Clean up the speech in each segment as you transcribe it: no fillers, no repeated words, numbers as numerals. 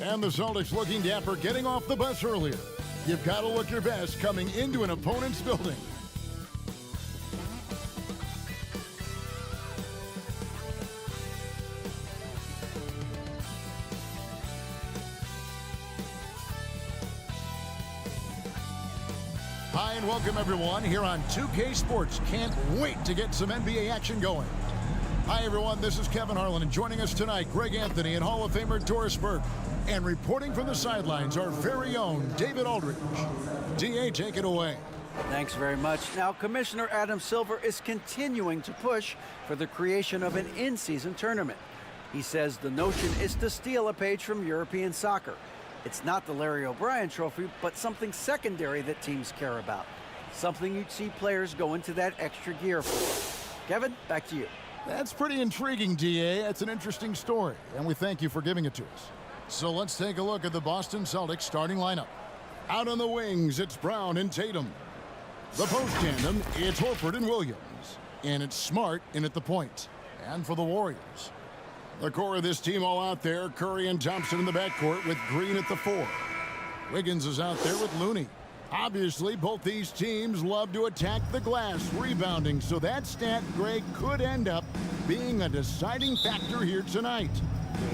And the Celtics looking dapper getting off the bus earlier. You've got to look your best coming into an opponent's building. Hi and welcome everyone here on 2K Sports. Can't wait to get some NBA action going. Hi everyone, this is Kevin Harlan, and joining us tonight, Greg Anthony and Hall of Famer Doris Burke. And reporting from the sidelines, our very own David Aldridge. DA, take it away. Thanks very much. Now, Commissioner Adam Silver is continuing to push for the creation of an in-season tournament. He says the notion is to steal a page from European soccer. It's not the Larry O'Brien Trophy, but something secondary that teams care about. Something you'd see players go into that extra gear for. Kevin, back to you. That's pretty intriguing, DA. That's an interesting story, and we thank you for giving it to us. So let's take a look at the Boston Celtics starting lineup. Out on the wings, it's Brown and Tatum. The post tandem, it's Horford and Williams. And it's Smart in at the point. And for the Warriors, the core of this team all out there, Curry and Thompson in the backcourt with Green at the 4. Wiggins is out there with Looney. Obviously, both these teams love to attack the glass, rebounding, so that stat, Greg, could end up being a deciding factor here tonight.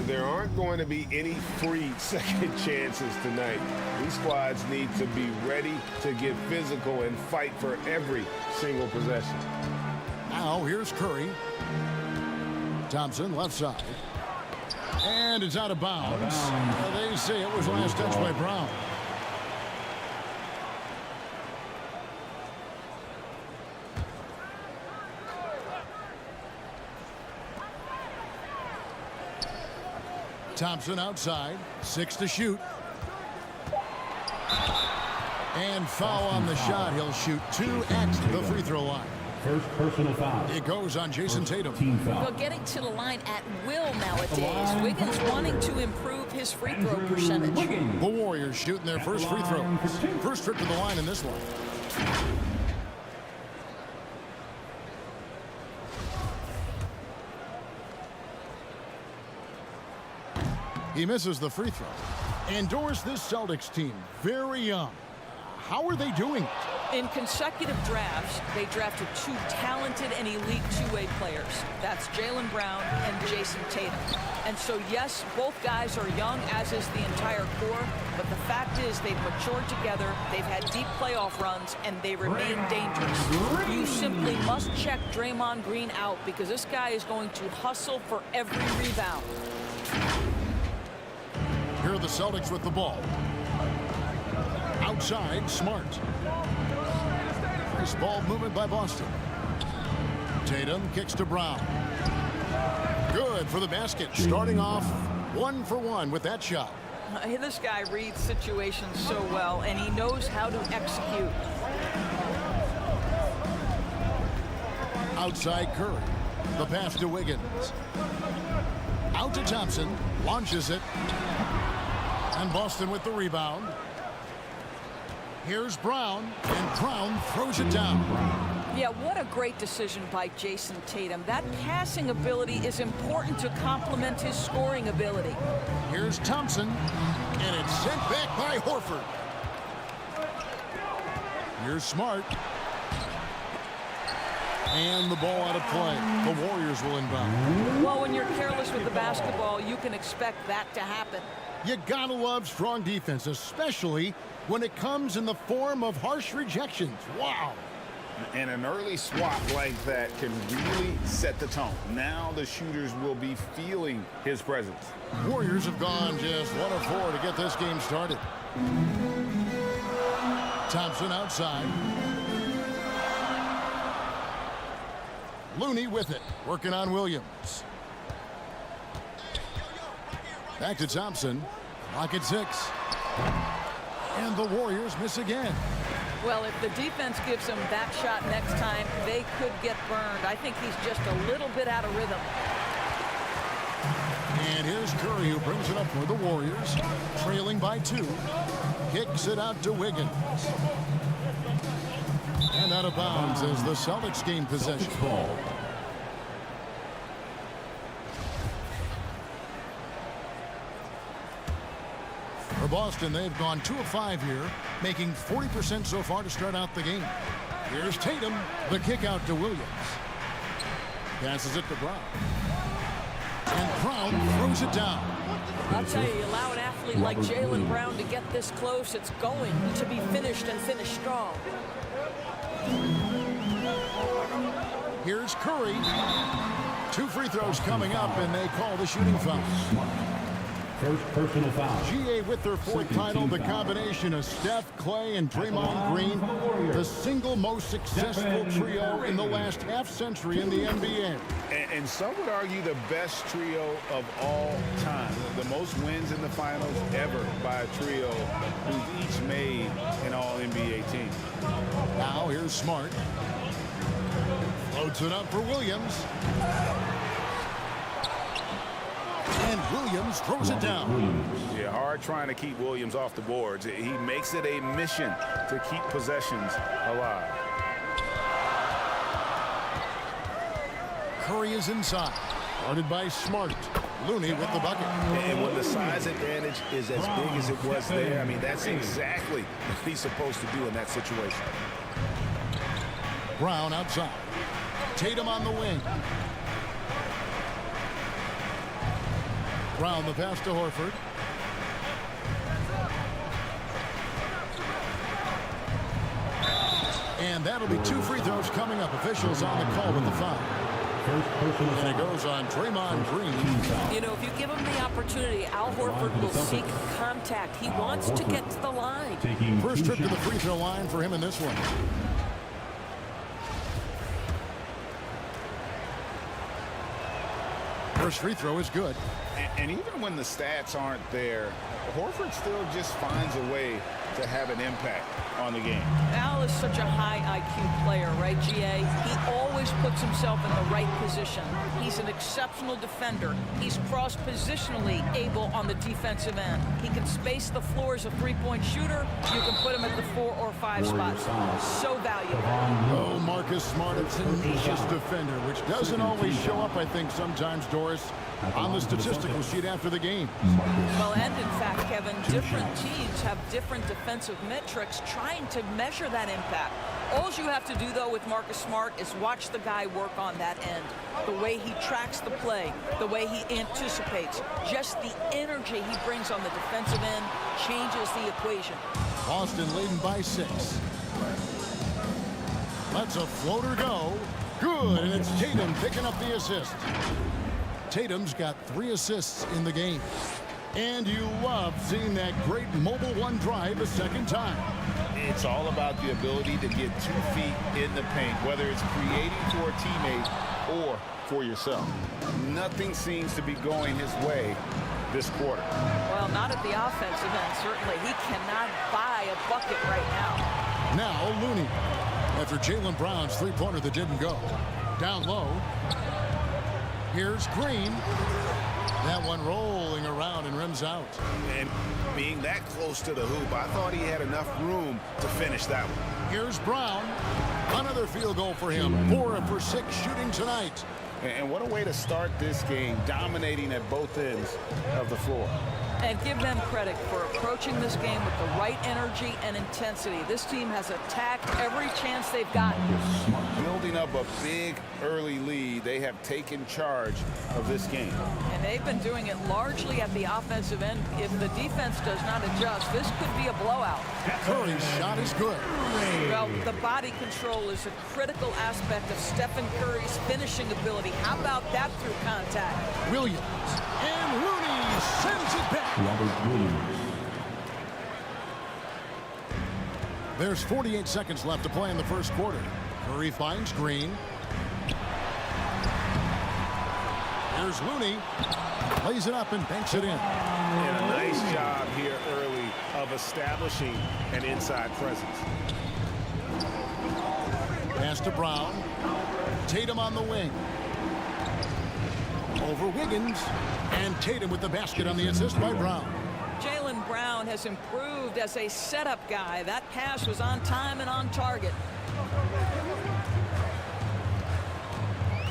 There aren't going to be any free second chances tonight. These squads need to be ready to get physical and fight for every single possession. Now, here's Curry. Thompson, left side. And it's out of bounds. They say it was last touch by Brown. Thompson outside, 6 to shoot. And foul on the shot. He'll shoot 2 at the free throw line. First personal foul. It goes on Jason Tatum. Team foul. Well, getting to the line at will nowadays. Wiggins wanting to improve his free throw percentage. The Warriors shooting their first free throw. First trip to the line in this one. He misses the free throw. And Doris, this Celtics team, very young. How are they doing it? In consecutive drafts, they drafted 2 talented and elite two-way players. That's Jaylen Brown and Jason Tatum. And so, yes, both guys are young, as is the entire core, but the fact is they've matured together, they've had deep playoff runs, and they remain dangerous. You simply must check Draymond Green out because this guy is going to hustle for every rebound. Here are the Celtics with the ball. Outside, Smart. Nice ball movement by Boston. Tatum kicks to Brown. Good for the basket. Starting off 1 for 1 with that shot. This guy reads situations so well, and he knows how to execute. Outside, Curry. The pass to Wiggins. Out to Thompson. Launches it. And Boston with the rebound. Here's Brown, and Brown throws it down. Yeah, what a great decision by Jason Tatum. That passing ability is important to complement his scoring ability. Here's Thompson, and it's sent back by Horford. Here's Smart. And the ball out of play. The Warriors will inbound. Well, when you're careless with the basketball, you can expect that to happen. You gotta love strong defense, especially when it comes in the form of harsh rejections. Wow. And an early swat like that can really set the tone. Now the shooters will be feeling his presence. Warriors have gone just 1 of 4 to get this game started. Thompson outside. Looney with it, working on Williams. Back to Thompson. Clock at 6. And the Warriors miss again. Well, if the defense gives him that shot next time, they could get burned. I think he's just a little bit out of rhythm. And here's Curry, who brings it up for the Warriors, trailing by 2. Kicks it out to Wiggins. And out of bounds as the Celtics gain possession. For Boston, they've gone 2 of 5 here, making 40% so far to start out the game. Here's Tatum, the kick out to Williams. Passes it to Brown. And Brown throws it down. I'll tell you, allow an athlete like Jaylen Brown to get this close, it's going to be finished and finished strong. Here's Curry. 2 free throws coming up, and they call the shooting foul. First personal foul. GA with their 4th title, the combination of Steph, Clay, and Draymond Green, the single most successful trio in the last half-century in the NBA. And some would argue the best trio of all time. The most wins in the finals ever by a trio who's each made an All-NBA team. Now here's Smart. Floats it up for Williams. And Williams throws it down. Yeah, hard trying to keep Williams off the boards. He makes it a mission to keep possessions alive. Curry is inside. Guarded by Smart. Looney with the bucket. And when the size advantage is as big as it was there, I mean, that's exactly what he's supposed to do in that situation. Brown outside. Tatum on the wing. Brown the pass to Horford. And that'll be 2 free throws coming up. Officials on the call with the foul. And it goes on Draymond Green. You know, if you give him the opportunity, Al Horford will seek contact. He wants to get to the line. First trip to the free throw line for him in this one. First free throw is good. And even when the stats aren't there, Horford still just finds a way to have an impact on the game. Al is such a high IQ player, right, GA? He always puts himself in the right position. He's an exceptional defender. He's cross-positionally able on the defensive end. He can space the floor as a three-point shooter. You can put him at the 4 or 5 spots. So valuable. Oh, Marcus Smart, a tenacious defender, which doesn't always show up, I think, sometimes, Doris, on the statistical sheet after the game. Well, and in fact, Kevin, different teams have different defensive metrics trying to measure that impact. All you have to do, though, with Marcus Smart is watch the guy work on that end. The way he tracks the play, the way he anticipates, just the energy he brings on the defensive end changes the equation. Boston leading by 6. Lets a floater go. Good, and it's Tatum picking up the assist. Tatum's got 3 assists in the game. And you love seeing that great mobile one drive a second time. It's all about the ability to get 2 feet in the paint, whether it's creating for a teammate or for yourself. Nothing seems to be going his way this quarter. Well, not at the offensive end, certainly. He cannot buy a bucket right now. Now Looney. After Jaylen Brown's three-pointer that didn't go. Down low. Here's Green. That one rolling around and rims out. And being that close to the hoop, I thought he had enough room to finish that one. Here's Brown. Another field goal for him. 4 for 6 shooting tonight. And what a way to start this game, dominating at both ends of the floor. And give them credit for approaching this game with the right energy and intensity. This team has attacked every chance they've gotten. Building up a big early lead, they have taken charge of this game. And they've been doing it largely at the offensive end. If the defense does not adjust, this could be a blowout. Curry's shot is good. Well, the body control is a critical aspect of Stephen Curry's finishing ability. How about that through contact? Williams. And Looney sends it back. Robert Williams. There's 48 seconds left to play in the first quarter. Curry finds Green. Here's Looney. Lays it up and banks it in. And a nice job here early of establishing an inside presence. Pass to Brown. Tatum on the wing. Over Wiggins. And Tatum with the basket on the assist by Brown. Jaylen Brown has improved as a setup guy. That pass was on time and on target.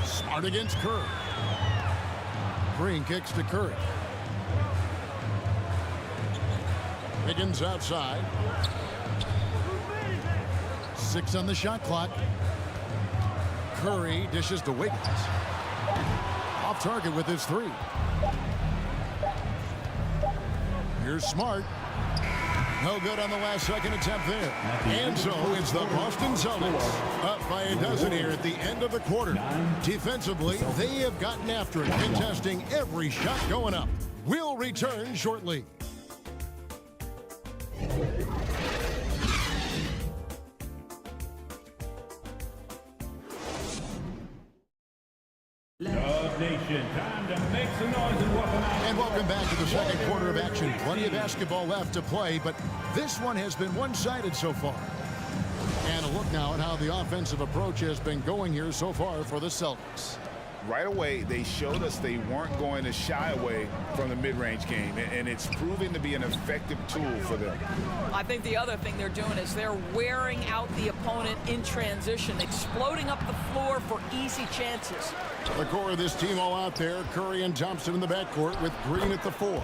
Smart against Curry. Green kicks to Curry. Wiggins outside. 6 on the shot clock. Curry dishes to Wiggins. Off target with his 3. Here's Smart. No good on the last second attempt there. And so it's the Boston Celtics up by a dozen here at the end of the quarter. Defensively, they have gotten after it, contesting every shot going up. We'll return shortly. Dub Nation, time to make some noise and welcome out. And welcome back to the second quarter of action. Plenty of basketball left to play, but this one has been one-sided so far. And a look now at how the offensive approach has been going here so far for the Celtics. Right away, they showed us they weren't going to shy away from the mid-range game, and it's proving to be an effective tool for them. I think the other thing they're doing is they're wearing out the opponent in transition, exploding up the floor for easy chances. The core of this team all out there. Curry and Thompson in the backcourt with Green at the 4.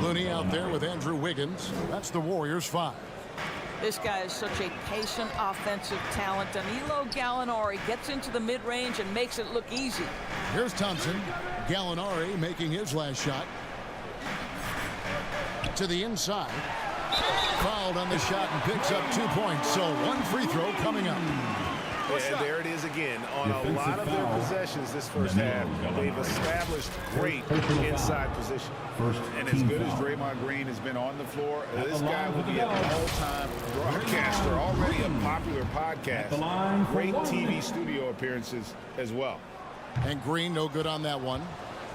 Looney out there with Andrew Wiggins. That's the Warriors' 5. This guy is such a patient offensive talent. Danilo Gallinari gets into the mid-range and makes it look easy. Here's Thompson. Gallinari making his last shot. To the inside. Fouled on the shot and picks up 2 points. So 1 free throw coming up. And there it is again. On a lot of their possessions this first half, they've established great inside position. And as good as Draymond Green has been on the floor, this guy will be an all-time broadcaster, already a popular podcast, great TV studio appearances as well. And Green no good on that one.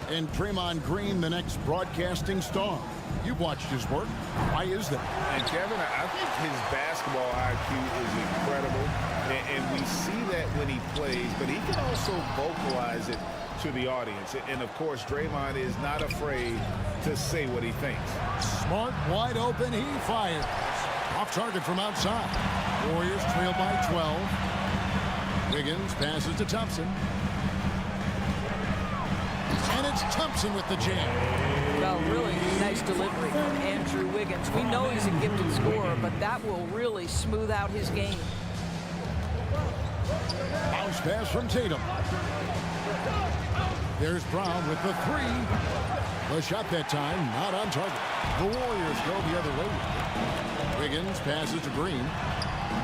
And Draymond Green, the next broadcasting star. You've watched his work. Why is that? And Kevin, I think his basketball IQ is incredible. And we see that when he plays, but he can also vocalize it to the audience. And of course, Draymond is not afraid to say what he thinks. Smart, wide open, he fires. Off target from outside. Warriors trail by 12. Wiggins passes to Thompson. And it's Thompson with the jam. Well, really nice delivery from Andrew Wiggins. We know he's a gifted scorer, but that will really smooth out his game. Bounce pass from Tatum. There's Brown with the 3. The shot that time, not on target. The Warriors go the other way. Wiggins passes to Green.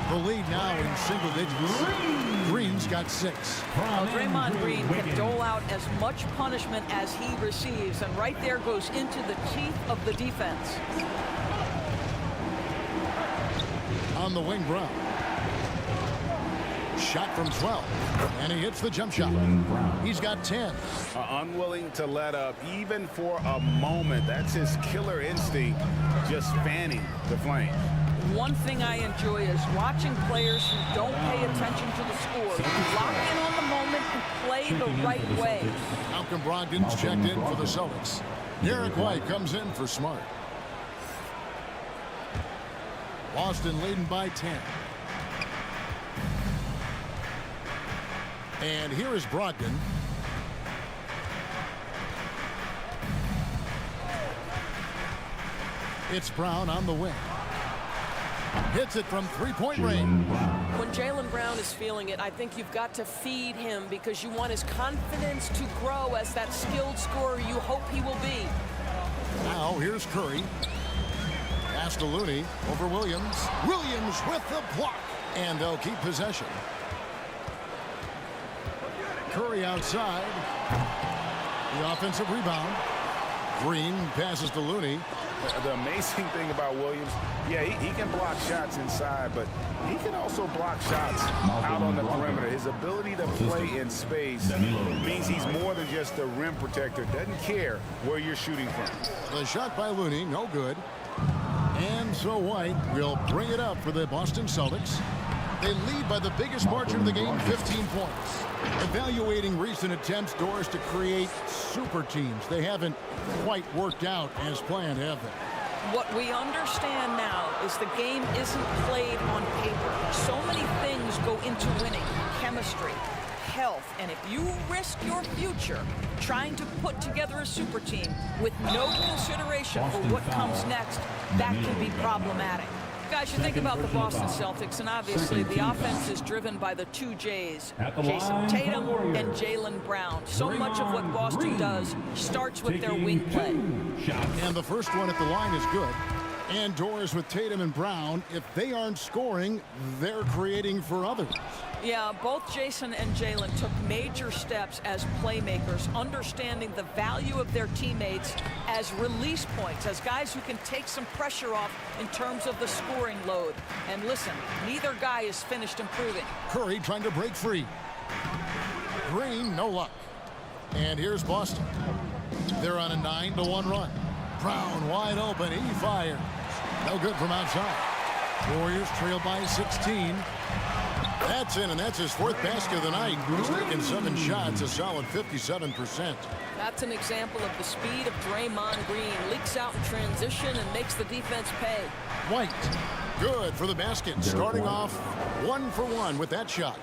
The lead now in single digits. Green's got 6. Well, Draymond Green can dole out as much punishment as he receives, and right there goes into the teeth of the defense. On the wing, Brown. Shot from 12, and he hits the jump shot. He's got 10. Unwilling to let up even for a moment. That's his killer instinct, just fanning the flame. One thing I enjoy is watching players who don't pay attention to the score. Lock in on the moment and play the right way. Malcolm Brogdon's checked in for the Celtics. Derek White comes in for Smart. Boston leading by 10. And here is Brogdon. It's Brown on the wing. Hits it from three-point range. When Jaylen Brown is feeling it, I think you've got to feed him because you want his confidence to grow as that skilled scorer you hope he will be. Now here's Curry. Pass to Looney over Williams. Williams with the block. And they'll keep possession. Curry outside. The offensive rebound. Green passes to Looney. The amazing thing about Williams, yeah, he can block shots inside, but he can also block shots out on the perimeter. His ability to play in space means he's more than just a rim protector. Doesn't care where you're shooting from. The shot by Looney, no good. And so White will bring it up for the Boston Celtics. They lead by the biggest margin of the game, 15 points. Evaluating recent attempts, Doris, to create super teams. They haven't quite worked out as planned, have they? What we understand now is the game isn't played on paper. So many things go into winning. Chemistry, health. And if you risk your future trying to put together a super team with no consideration for what comes next, that can be problematic. Guys, you think about the Boston Celtics, and obviously the offense is driven by the two J's, Jason Tatum and Jaylen Brown. So much of what Boston does starts with their wing play. And the first one at the line is good. And doors with Tatum and Brown, if they aren't scoring, they're creating for others. Yeah, both Jason and Jaylen took major steps as playmakers, understanding the value of their teammates as release points, as guys who can take some pressure off in terms of the scoring load. And listen, neither guy is finished improving. Curry trying to break free. Green, no luck. And here's Boston. They're on a 9-1 run. Brown wide open, he fires. No good from outside. Warriors trail by 16. That's in, and that's his fourth basket of the night. He's taken 7 shots, a solid 57%. That's an example of the speed of Draymond Green. Leaks out in transition and makes the defense pay. White, good for the basket. Starting off 1 for 1 with that shot.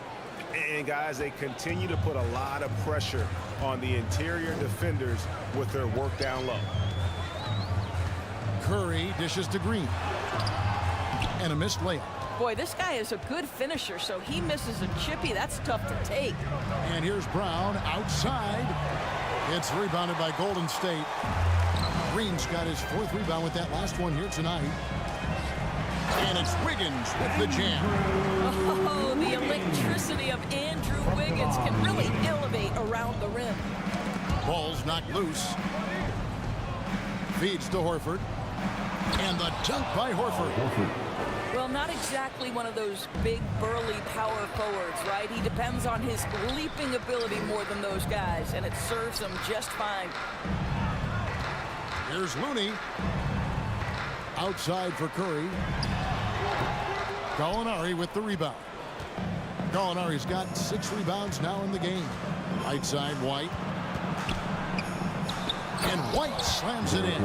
And guys, they continue to put a lot of pressure on the interior defenders with their work down low. Curry dishes to Green. And a missed layup. Boy, this guy is a good finisher, so he misses a chippy. That's tough to take. And here's Brown outside. It's rebounded by Golden State. Green's got his 4th rebound with that last one here tonight. And it's Wiggins with the jam. Oh, the electricity of Andrew Wiggins can really elevate around the rim. Ball's knocked loose. Feeds to Horford. And the dunk by Horford. Well, not exactly one of those big, burly power forwards, right? He depends on his leaping ability more than those guys, and it serves him just fine. Here's Looney. Outside for Curry. Gallinari with the rebound. Gallinari's got 6 rebounds now in the game. Right side, White. And White slams it in.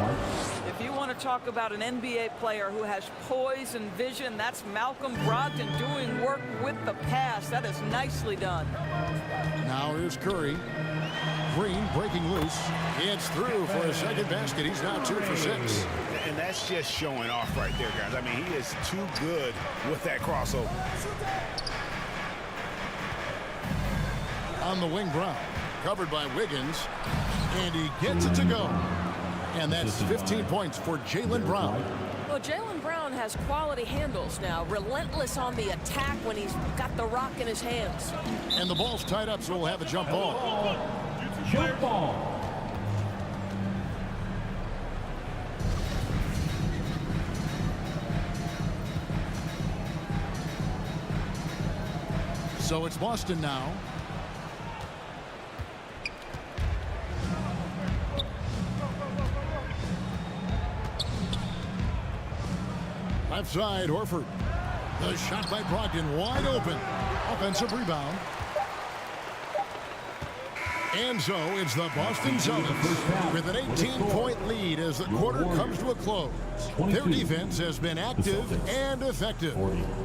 If you want to talk about an NBA player who has poise and vision, that's Malcolm Brogdon doing work with the pass. That is nicely done. Now here's Curry. Green breaking loose. It's through for a second basket. He's now 2 for 6. And that's just showing off right there, guys. I mean, he is too good with that crossover. On the wing, Brown. Covered by Wiggins. And he gets it to go. And that's 15 points for Jaylen Brown. Well, Jaylen Brown has quality handles now. Relentless on the attack when he's got the rock in his hands. And the ball's tied up, so we'll have a jump ball. Jump ball. So it's Boston now. Left side, Horford. The shot by Brogdon, wide open. Offensive rebound. And so it's the Boston Celtics with an 18-point lead as the quarter comes to a close. Their defense has been active and effective.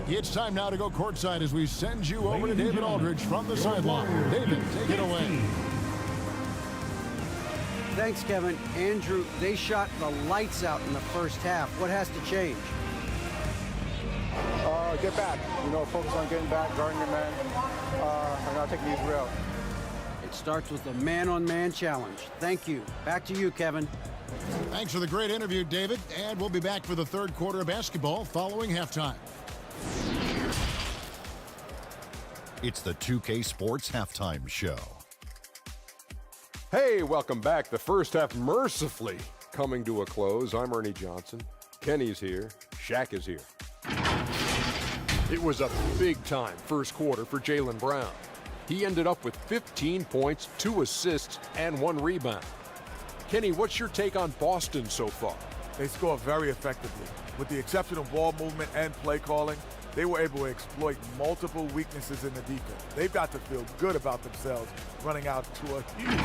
It's time now to go courtside as we send you over to David Aldridge from the sideline. David, take it away. Thanks, Kevin. Andrew, they shot the lights out in the first half. What has to change? Get back. Focus on getting back, guarding your man, and not taking these real. It starts with a man-on-man challenge. Thank you. Back to you, Kevin. Thanks for the great interview, David. And we'll be back for the third quarter of basketball following halftime. It's the 2K Sports Halftime Show. Hey, welcome back. The first half mercifully coming to a close. I'm Ernie Johnson. Kenny's here. Shaq is here. It was a big-time first quarter for Jaylen Brown. He ended up with 15 points, 2 assists, and 1 rebound. Kenny, what's your take on Boston so far? They score very effectively. With the exception of ball movement and play calling, they were able to exploit multiple weaknesses in the defense. They've got to feel good about themselves running out to a huge lead.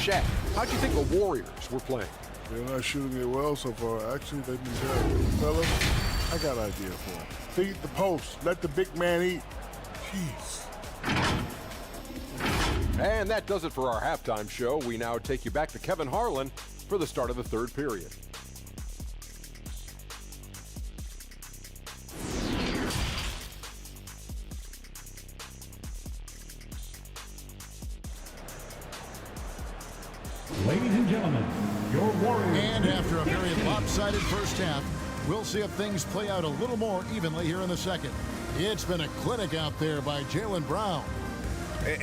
Shaq, how'd you think the Warriors were playing? They're not shooting it well so far. Actually, they've been terrible. Fellas, I got an idea for them. Feed the post. Let the big man eat. Jeez. And that does it for our halftime show. We now take you back to Kevin Harlan for the start of the third period. Ladies and gentlemen, your Warriors. And after a very lopsided first half, we'll see if things play out a little more evenly here in the second. It's been a clinic out there by Jaylen Brown.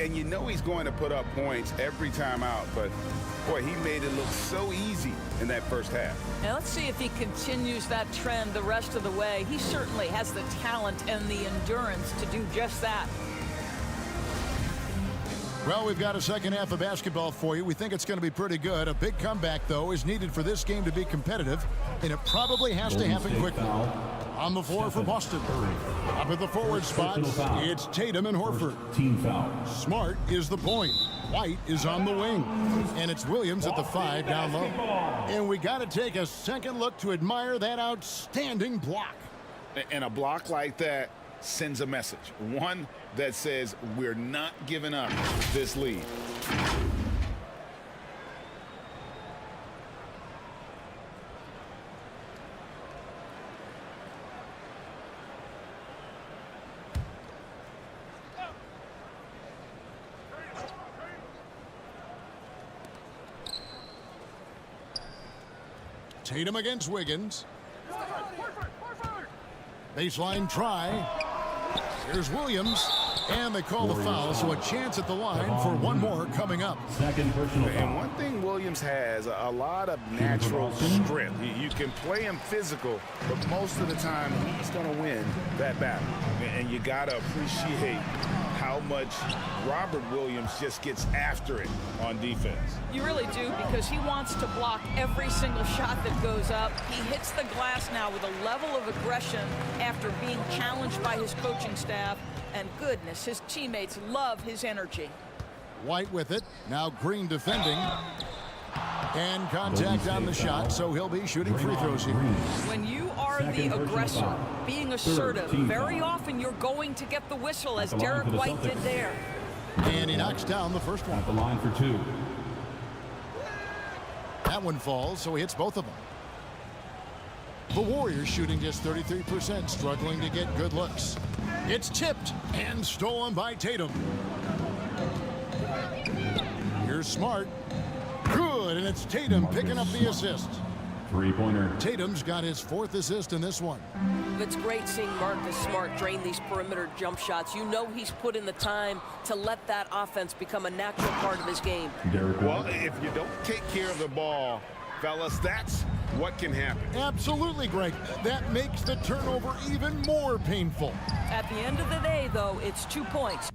And you know he's going to put up points every time out, but boy, he made it look so easy in that first half. Now let's see if he continues that trend the rest of the way. He certainly has the talent and the endurance to do just that. Well, we've got a second half of basketball for you. We think it's going to be pretty good. A big comeback, though, is needed for this game to be competitive, and it probably has to happen quickly. On the floor for Boston. Up at the forward spot, it's Tatum and Horford. Team foul. Smart is the point. White is on the wing. And it's Williams at the 5 down low. And we got to take a second look to admire that outstanding block. And a block like that sends a message. One that says we're not giving up this lead. Tatum against Wiggins. Baseline try. Here's Williams. And they call the foul, so a chance at the line for one more coming up. Second personal foul. And one thing Williams has, a lot of natural strength. You can play him physical, but most of the time he's going to win that battle. And you got to appreciate how much Robert Williams just gets after it on defense. You really do, because he wants to block every single shot that goes up. He hits the glass now with a level of aggression after being challenged by his coaching staff. And goodness, his teammates love his energy. White with it. Now Green defending. And contact on the shot, so he'll be shooting free throws here. When you are the aggressor, being assertive, very often you're going to get the whistle, as Derek White did there. And he knocks down the first one. At the line for 2. That one falls, so he hits both of them. The Warriors shooting just 33%, struggling to get good looks. It's tipped and stolen by Tatum. Here's Smart. Good, and it's Tatum picking up the assist. Three-pointer. Tatum's got his 4th assist in this one. It's great seeing Marcus Smart drain these perimeter jump shots. You know he's put in the time to let that offense become a natural part of his game. Well, if you don't take care of the ball, fellas, that's what can happen. Absolutely, Greg. That makes the turnover even more painful. At the end of the day, though, it's 2 points.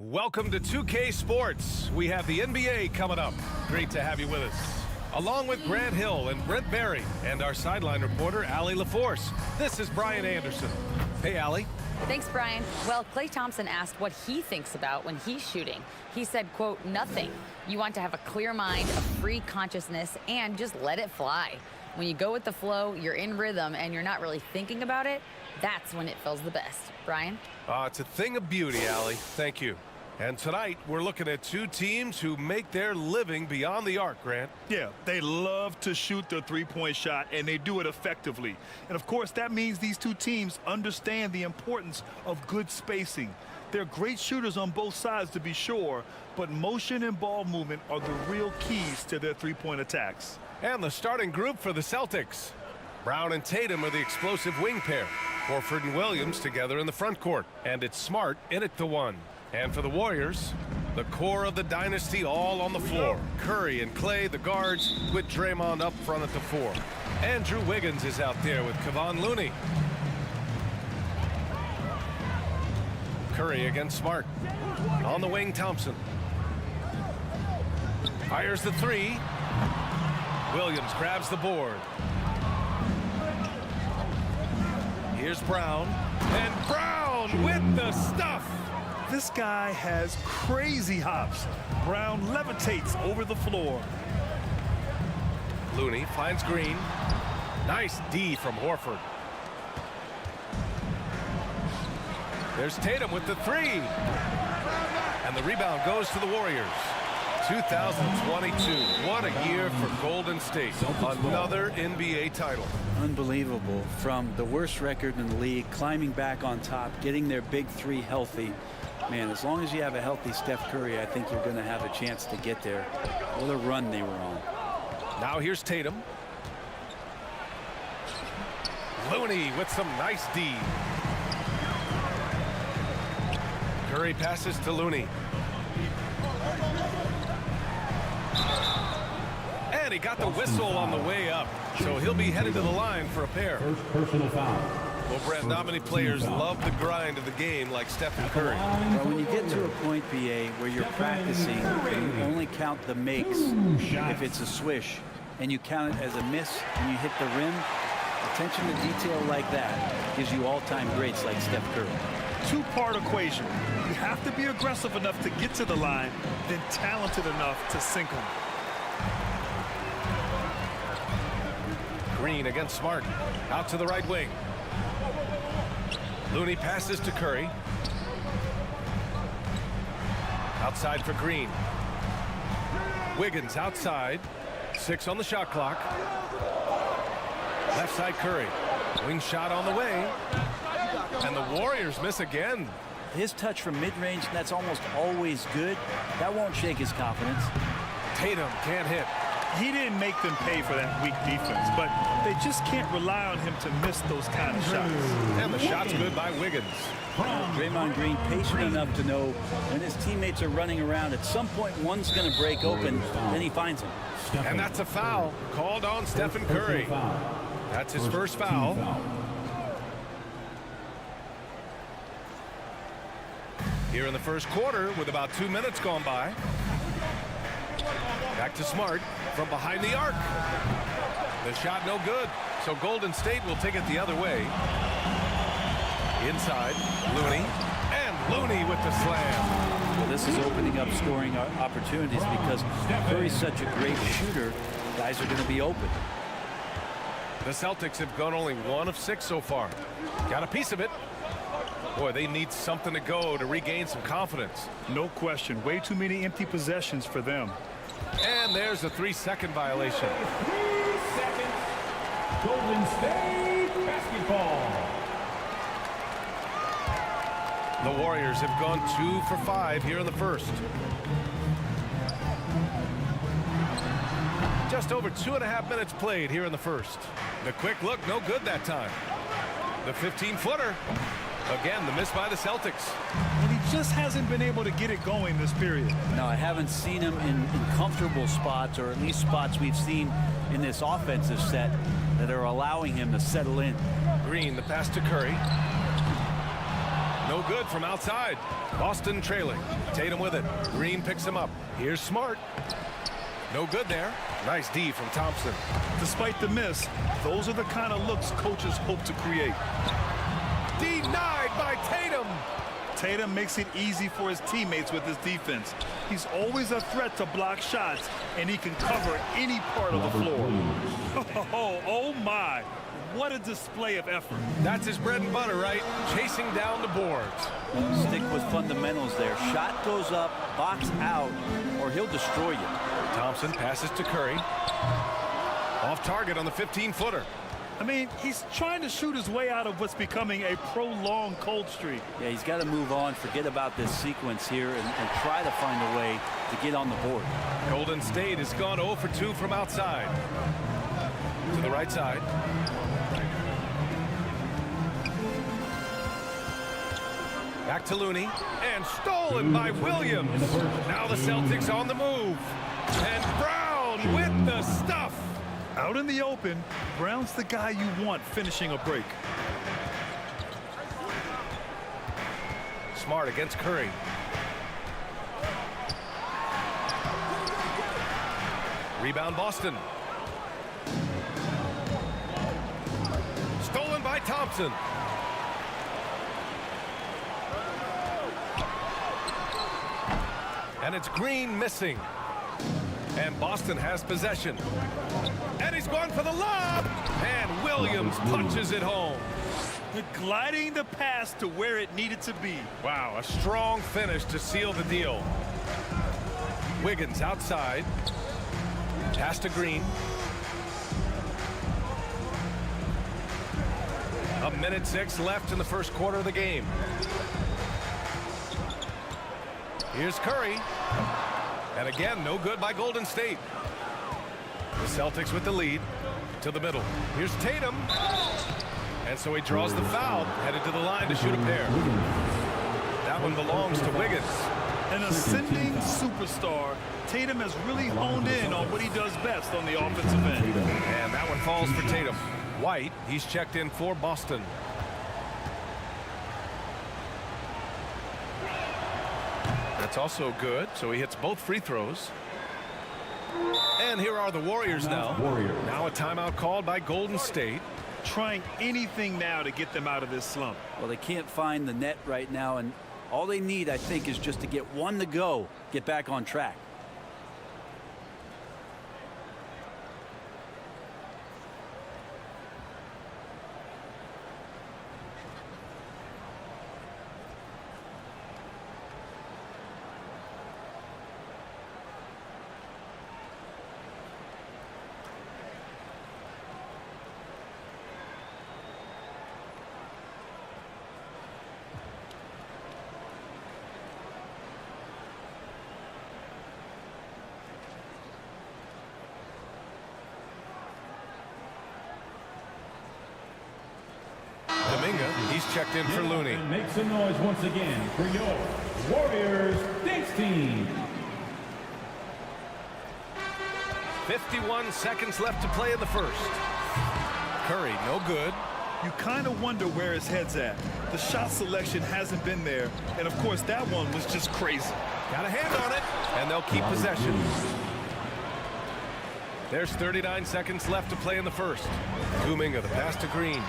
Welcome to 2K Sports. We have the NBA coming up. Great to have you with us. Along with Grant Hill and Brent Barry and our sideline reporter, Allie LaForce. This is Brian Anderson. Hey, Allie. Thanks, Brian. Well, Klay Thompson asked what he thinks about when he's shooting. He said, quote, nothing. You want to have a clear mind, a free consciousness, and just let it fly. When you go with the flow, you're in rhythm, and you're not really thinking about it, that's when it feels the best. Brian? It's a thing of beauty, Allie. Thank you. And tonight, we're looking at two teams who make their living beyond the arc, Grant. Yeah, they love to shoot the three-point shot, and they do it effectively. And, of course, that means these two teams understand the importance of good spacing. They're great shooters on both sides, to be sure, but motion and ball movement are the real keys to their three-point attacks. And the starting group for the Celtics. Brown and Tatum are the explosive wing pair. Horford and Williams together in the front court. And it's Smart in at the 1. And for the Warriors, the core of the dynasty all on the floor. Curry and Clay, the guards, with Draymond up front at the 4. Andrew Wiggins is out there with Kevon Looney. Curry against Smart. On the wing, Thompson. Fires the 3. Williams grabs the board. Here's Brown. And Brown with the stuff. This guy has crazy hops. Brown levitates over the floor. Looney finds Green. Nice D from Horford. There's Tatum with the 3. And the rebound goes to the Warriors. 2022. What a year for Golden State. Another NBA title. Unbelievable. From the worst record in the league, climbing back on top, getting their big 3 healthy. Man, as long as you have a healthy Steph Curry, I think you're going to have a chance to get there. What a run they were on. Now here's Tatum. Looney with some nice D. Curry passes to Looney. And he got the whistle on the way up. So he'll be headed to the line for a pair. First personal foul. Well, Brett, not many players love the grind of the game like Stephen Curry. Well, when you get to a point, BA, where you're practicing, you only count the makes if it's a swish, and you count it as a miss and you hit the rim. Attention to detail like that gives you all-time greats like Steph Curry. Two-part equation. You have to be aggressive enough to get to the line, then talented enough to sink them. Green against Smart. Out to the right wing. Looney passes to Curry. Outside for Green. Wiggins outside. 6 on the shot clock. Left side Curry. Wing shot on the way. And the Warriors miss again. His touch from mid-range, that's almost always good. That won't shake his confidence. Tatum can't hit. He didn't make them pay for that weak defense, but they just can't rely on him to miss those kind of shots. And the shot's good by Wiggins. Draymond Green patient enough to know when his teammates are running around, at some point one's going to break open, then he finds him. And that's a foul called on Stephen Curry. That's his first foul. Here in the first quarter with about 2 minutes gone by. Back to Smart from behind the arc. The shot no good. So Golden State will take it the other way. Inside, Looney. And Looney with the slam. Well, this is opening up scoring opportunities because Curry's such a great shooter. Guys are going to be open. The Celtics have gone only 1 of 6 so far. Got a piece of it. Boy, they need something to go to regain some confidence. No question. Way too many empty possessions for them. And there's a 3-second violation. 3 seconds. Golden State basketball. The Warriors have gone 2 for 5 here in the first. Just over 2.5 minutes played here in the first. The quick look, no good that time. The 15-footer. Again, the miss by the Celtics. And he just hasn't been able to get it going this period. No, I haven't seen him in comfortable spots, or at least spots we've seen in this offensive set that are allowing him to settle in. Green, the pass to Curry. No good from outside. Boston trailing. Tatum with it. Green picks him up. Here's Smart. No good there. Nice D from Thompson. Despite the miss, those are the kind of looks coaches hope to create. Denied by Tatum. Tatum makes it easy for his teammates with his defense. He's always a threat to block shots, and he can cover any part of the floor. Oh my. what a display of effort. That's his bread and butter, right? Chasing down the boards. Stick with fundamentals there. Shot goes up, box out, or he'll destroy you. Thompson passes to Curry. Off target on the 15-footer. I mean, he's trying to shoot his way out of what's becoming a prolonged cold streak. Yeah, he's got to move on, forget about this sequence here, and try to find a way to get on the board. Golden State has gone 0 for 2 from outside. To the right side. Back to Looney. And stolen by Williams. Now the Celtics on the move. And Brown with the stuff. Out in the open, Brown's the guy you want finishing a break. Smart against Curry. Rebound Boston. Stolen by Thompson. And it's Green missing. And Boston has possession. And he's going for the lob. And Williams punches it home. Gliding the pass to where it needed to be. Wow, a strong finish to seal the deal. Wiggins outside. Pass to Green. A minute 6 left in the first quarter of the game. Here's Curry. And again, no good by Golden State. The Celtics with the lead to the middle. Here's Tatum. And so he draws the foul, headed to the line to shoot a pair. That one belongs to Wiggins. An ascending superstar, Tatum has really honed in on what he does best on the offensive end. And that one falls for Tatum. White, he's checked in for Boston. That's also good, so he hits both free throws. And here are the Warriors now. Now a timeout called by Golden State. Trying anything now to get them out of this slump. Well, they can't find the net right now, and all they need, I think, is just to get one to go, get back on track. Kuminga, he's checked in for Looney. And make some noise once again for your Warriors Dinks team. 51 seconds left to play in the first. Curry, no good. You kind of wonder where his head's at. The shot selection hasn't been there, and of course that one was just crazy. Got a hand on it, and they'll keep possession. There's 39 seconds left to play in the first. Kuminga, the pass to Green.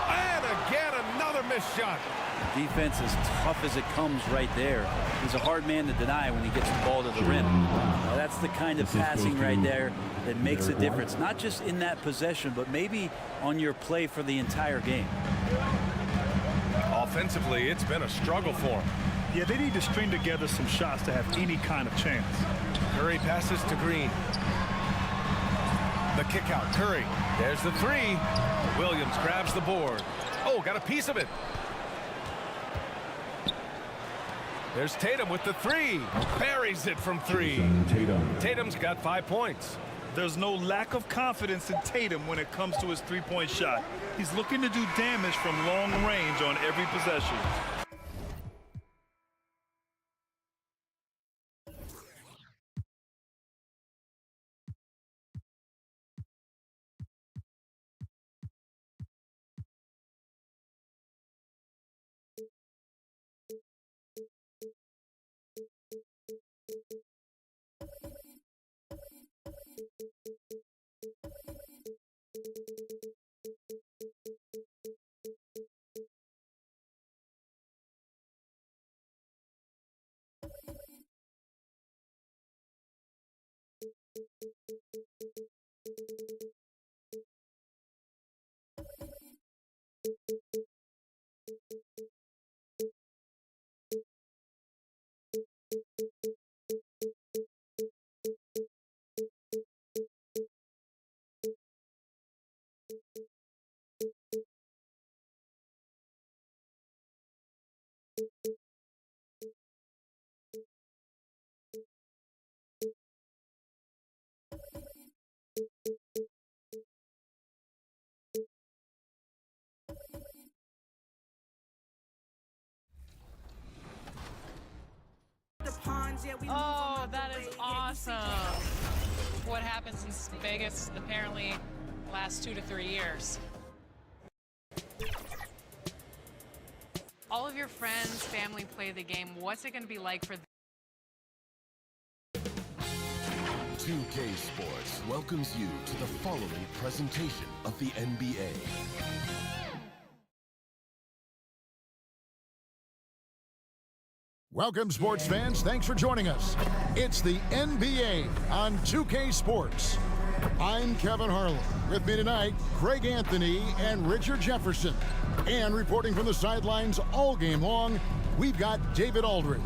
And again, another missed shot. Defense as tough as it comes right there. He's a hard man to deny when he gets the ball to the rim. Now, that's the kind of passing right there that makes a difference, not just in that possession, but maybe on your play for the entire game. Offensively, it's been a struggle for him. Yeah, they need to string together some shots to have any kind of chance. Curry passes to Green. The kick out, Curry. There's the three. Williams grabs the board. Oh, got a piece of it. There's Tatum with the three. Buries it from three. Tatum's got 5 points. There's no lack of confidence in Tatum when it comes to his three-point shot. He's looking to do damage from long range on every possession. That's what happens in Vegas apparently last 2 to 3 years. All of your friends, family play the game. What's it going to be like for them? 2K Sports welcomes you to the following presentation of the NBA. Welcome, sports fans. Thanks for joining us. It's the NBA on 2K Sports. I'm Kevin Harlan. With me tonight, Craig Anthony and Richard Jefferson. And reporting from the sidelines all game long, we've got David Aldridge.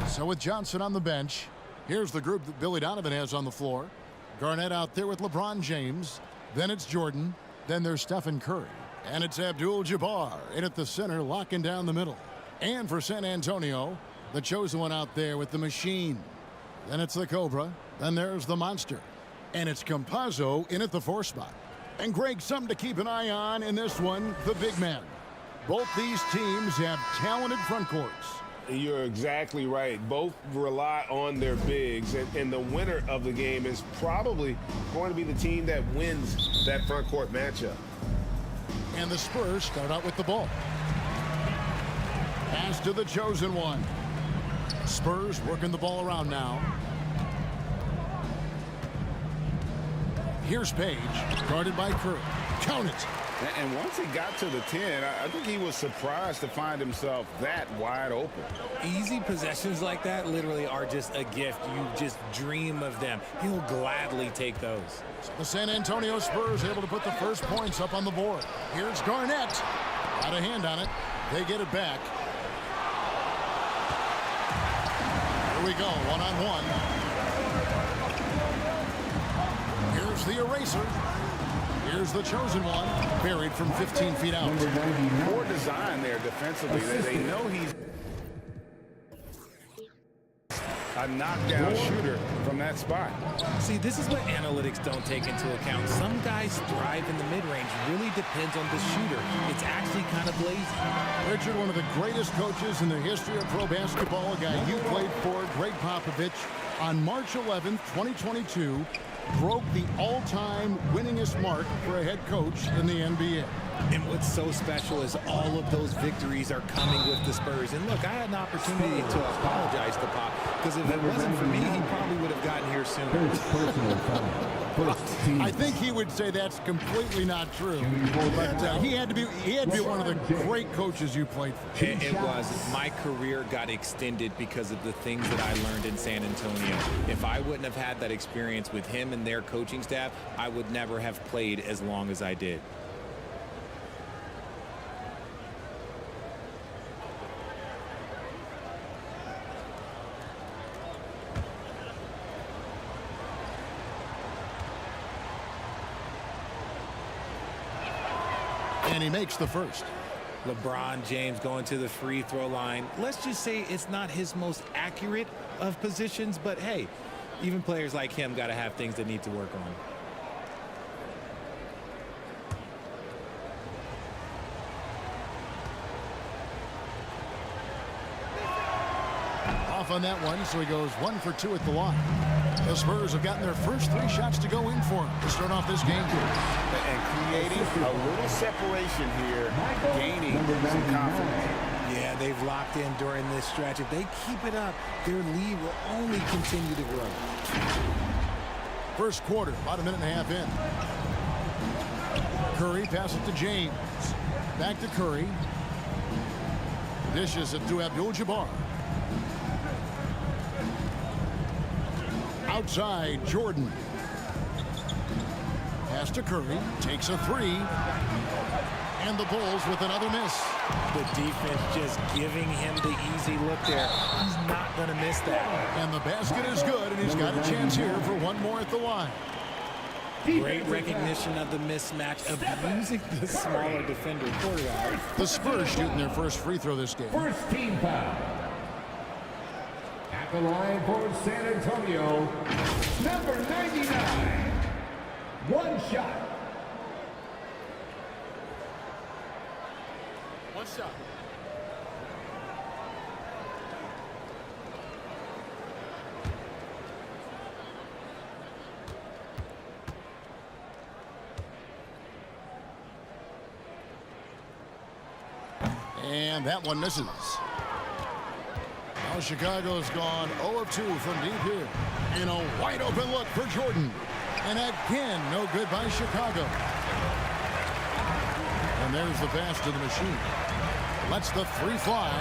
So with Johnson on the bench, here's the group that Billy Donovan has on the floor. Garnett out there with LeBron James. Then it's Jordan. Then there's Stephen Curry. And it's Abdul-Jabbar in at the center, locking down the middle. And for San Antonio, the chosen one out there with the machine. Then it's the Cobra. Then there's the Monster. And it's Campazzo in at the 4 spot. And Greg, something to keep an eye on in this one, the big man. Both these teams have talented front courts. You're exactly right. Both rely on their bigs, and the winner of the game is probably going to be the team that wins that front court matchup. And the Spurs start out with the ball. Pass to the chosen one. Spurs working the ball around now. Here's Page, guarded by Curry. Count it. And once he got to the 10, I think he was surprised to find himself that wide open. Easy possessions like that literally are just a gift. You just dream of them. He'll gladly take those. The San Antonio Spurs able to put the first points up on the board. Here's Garnett. Got a hand on it. They get it back. Here we go, one-on-one. Here's the eraser. Here's the chosen one, buried from 15 feet out. Poor design there defensively. They know he's a knockdown shooter from that spot. See, this is what analytics don't take into account. Some guys thrive in the mid-range. Really depends on the shooter. It's actually kind of lazy. Richard, one of the greatest coaches in the history of pro basketball, a guy you played for, Greg Popovich, on March 11th, 2022, broke the all-time winningest mark for a head coach in the NBA. And what's so special is all of those victories are coming with the Spurs. And look, I had an opportunity to apologize to Pop, because if it wasn't for me, he probably would have gotten here sooner. I think he would say that's completely not true. But he had to be one of the great coaches you played for. It was. My career got extended because of the things that I learned in San Antonio. If I wouldn't have had that experience with him and their coaching staff, I would never have played as long as I did. And he makes the first. LeBron James going to the free throw line. Let's just say it's not his most accurate of positions, but hey, even players like him got to have things they need to work on. Off on that one, so he goes 1 for 2 at the line. The Spurs have gotten their first 3 shots to go in for him to start off this game. And creating a little separation here, gaining some confidence. Yeah, they've locked in during this stretch. If they keep it up, their lead will only continue to grow. First quarter, about a minute and a half in. Curry passes to James. Back to Curry. Dishes it to Abdul-Jabbar. Outside, Jordan. Pass to Curry. Takes a 3. And the Bulls with another miss. The defense just giving him the easy look there. He's not going to miss that. And the basket is good, and he's got a chance here for one more at the line. Great recognition of the mismatch, abusing the smaller defender quarterback. The Spurs shooting their first free throw this game. First team foul. At the line for San Antonio, number 99. One shot. One shot. And that one misses. Now Chicago's gone 0 of 2 from deep here. In a wide open look for Jordan. And again, no good by Chicago. And there's the pass to the machine. Lets the three fly.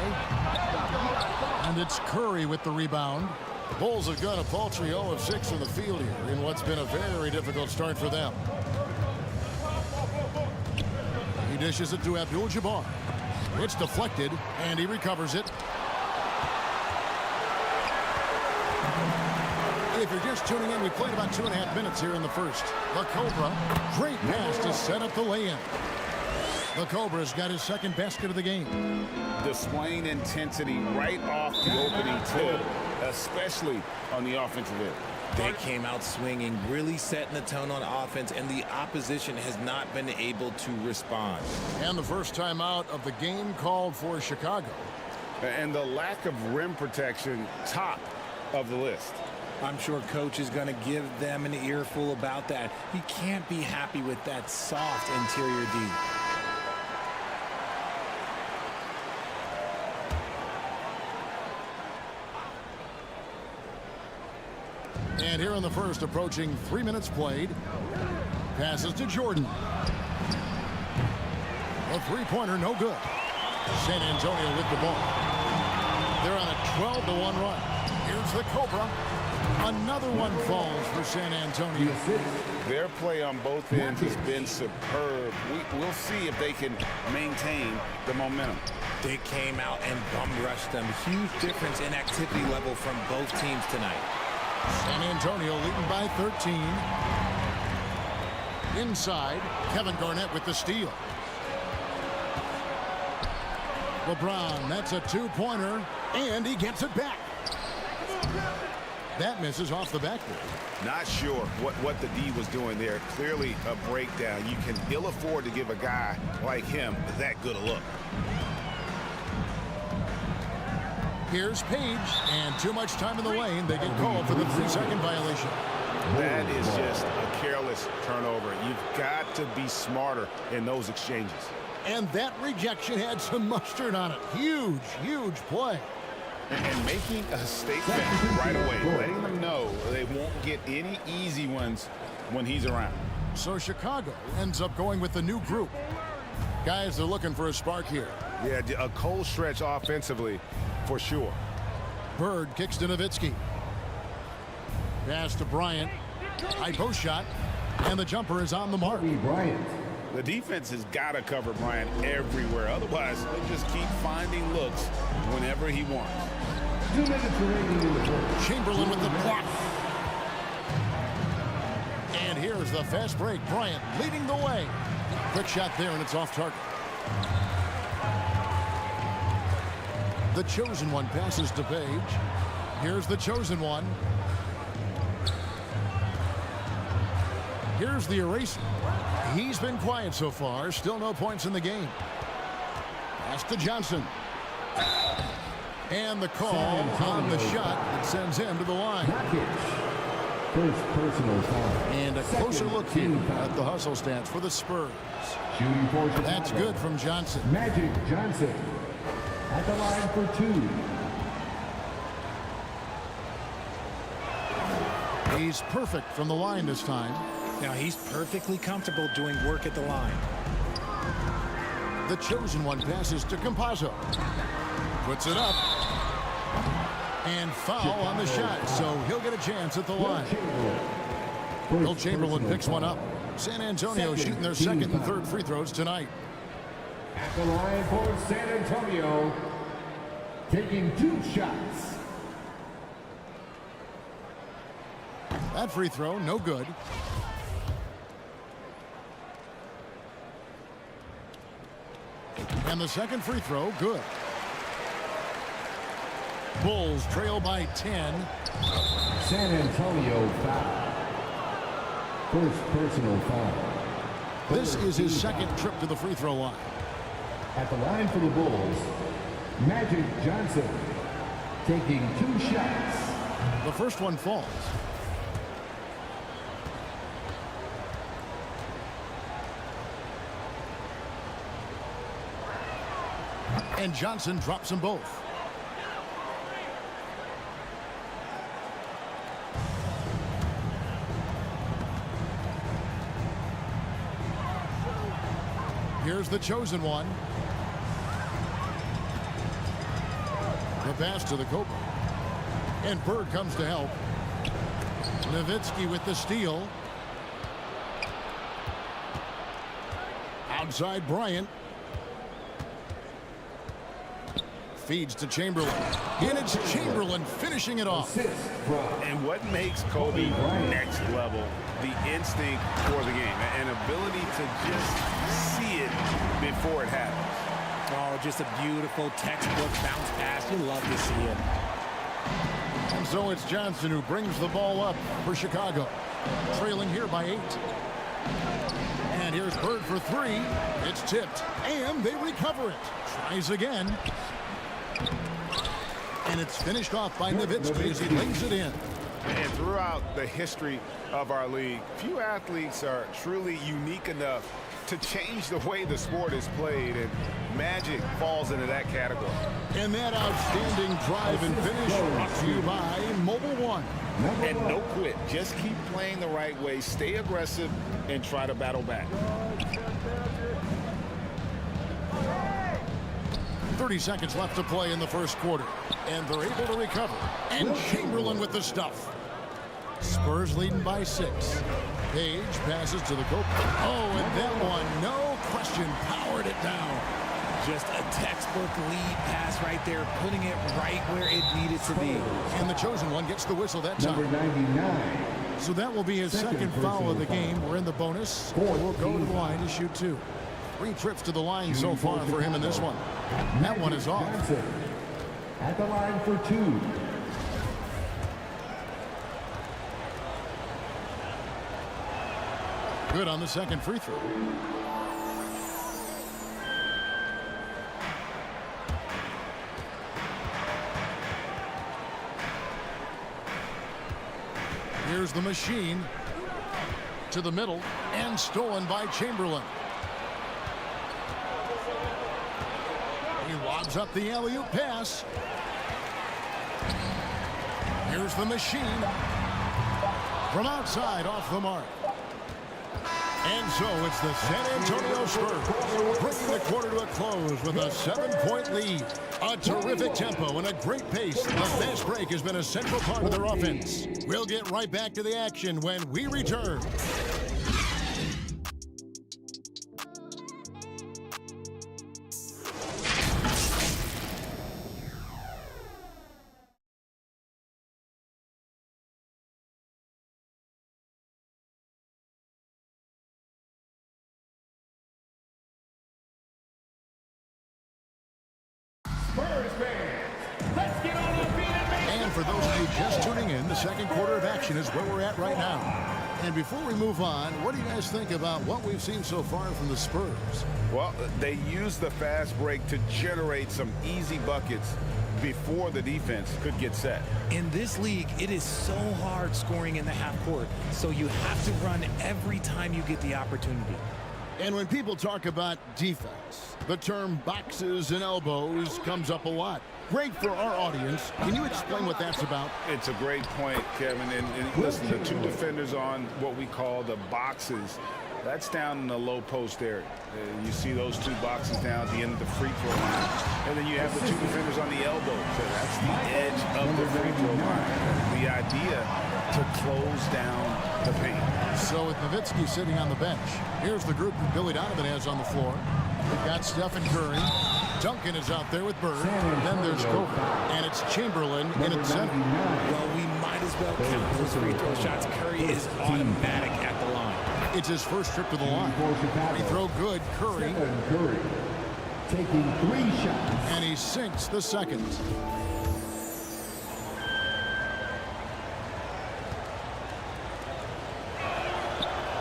And it's Curry with the rebound. The Bulls have got a paltry 0 of 6 from the field here in what's been a very difficult start for them. He dishes it to Abdul-Jabbar. It's deflected, and he recovers it. If you're just tuning in, we played about 2.5 minutes here in the first. The Cobra, great pass to set up the lay-in. The Cobra's got his second basket of the game. Displaying intensity right off the opening tip, especially on the offensive end. They came out swinging, really setting the tone on offense, and the opposition has not been able to respond. And the first time out of the game called for Chicago. And the lack of rim protection, top of the list. I'm sure coach is going to give them an earful about that. He can't be happy with that soft interior D. And here in the first, approaching 3 minutes played. Passes to Jordan. A three-pointer, no good. San Antonio with the ball. They're on a 12-1 run. Here's the Cobra. Another one falls for San Antonio. Their play on both ends has been superb. We'll see if they can maintain the momentum. They came out and bum rushed them. Huge difference in activity level from both teams tonight. San Antonio leading by 13. Inside, Kevin Garnett with the steal. LeBron, that's a two-pointer, and he gets it back. That misses off the backboard. Not sure what the D was doing there. Clearly a breakdown. You can ill afford to give a guy like him that good a look. Here's Page, and too much time in the lane. They get called for the 3-second violation. That is just a careless turnover. You've got to be smarter in those exchanges. And that rejection had some mustard on it. Huge, huge play. And making a statement right away, letting them know they won't get any easy ones when he's around. So Chicago ends up going with the new group. Guys are looking for a spark here. Yeah, a cold stretch offensively for sure. Bird kicks to Nowitzki. Pass to Bryant. High post shot. And the jumper is on the mark. The defense has got to cover Bryant everywhere. Otherwise, they just keep finding looks whenever he wants. 2 minutes remaining in the fourth. Chamberlain with the block. And here's the fast break. Bryant leading the way. Quick shot there, and it's off target. The chosen one passes to Page. Here's the chosen one. Here's the eraser. He's been quiet so far. Still no points in the game. Pass to Johnson. And the call on the shot that sends him to the line. First personal foul. And a closer look here at the hustle stats for the Spurs. Shooting for Chicago. That's good from Johnson. Magic Johnson at the line for 2. He's perfect from the line this time. Now he's perfectly comfortable doing work at the line. The chosen one passes to Campazzo. Puts it up. And foul on the shot, so he'll get a chance at the line. Will Chamberlain picks one up. San Antonio shooting their second and third free throws tonight. At the line for San Antonio, taking 2 shots. That free throw, no good. And the second free throw, good. Bulls trail by 10. San Antonio foul. First personal foul. This is his second trip to the free throw line. At the line for the Bulls, Magic Johnson taking 2 shots. The first one falls. And Johnson drops them both. Here's the chosen one. The pass to the Copa. And Bird comes to help. Nowitzki with the steal. Outside Bryant. Feeds to Chamberlain. And it's Chamberlain finishing it off. And what makes Kobe next level? The instinct for the game. An ability to just see it before it happens. Oh, just a beautiful textbook bounce pass. You love to see it. And so it's Johnson who brings the ball up for Chicago. Trailing here by 8. And here's Bird for 3. It's tipped. And they recover it. Tries again. And it's finished off by Nowitzki as he lays it in. And throughout the history of our league, few athletes are truly unique enough to change the way the sport is played, and Magic falls into that category. And that outstanding drive and finish brought to you by Mobile One. And no quit. Just keep playing the right way, stay aggressive, and try to battle back. 30 seconds left to play in the first quarter. And they're able to recover. And Chamberlain with the stuff. Spurs leading by 6. Page passes to the Copa. Oh, and that one, no question, powered it down. Just a textbook lead pass right there, putting it right where it needed to be. And the chosen one gets the whistle that time. Number 99. So that will be his second foul of the game. We're in the bonus. We'll go to the line to shoot 2. 3 trips to the line so far for him in this one. That one is off. At the line for 2. Good on the second free throw. Here's the machine to the middle and stolen by Chamberlain. He lobs up the alley-oop pass. Here's the machine from outside off the mark. And so it's the San Antonio Spurs bringing the quarter to a close with a 7-point lead. A terrific tempo and a great pace. The fast break has been a central part of their offense. We'll get right back to the action when we return. And for those of you just tuning in, the second quarter of action is where we're at right now. And before we move on, what do you guys think about what we've seen so far from the Spurs? Well, they use the fast break to generate some easy buckets before the defense could get set. In this league, it is so hard scoring in the half court, so you have to run every time you get the opportunity. And when people talk about defense, the term boxes and elbows comes up a lot. Great for our audience. Can you explain what that's about? It's a great point, Kevin. And listen, the 2 defenders on what we call the boxes, that's down in the low post area. You see those 2 boxes down at the end of the free throw line. And then you have the 2 defenders on the elbow. So that's the edge of the free throw line. The idea to close down the paint. So with Nowitzki sitting on the bench, here's the group that Billy Donovan has on the floor. We've got Stephen Curry. Duncan is out there with Bird. Then there's Kobe. And it's Chamberlain in at center. Well, we might as well count those free throw shots. Curry is automatic at the line. It's his first trip to the line. Free throw good. Curry. Curry taking 3 shots. And he sinks the second.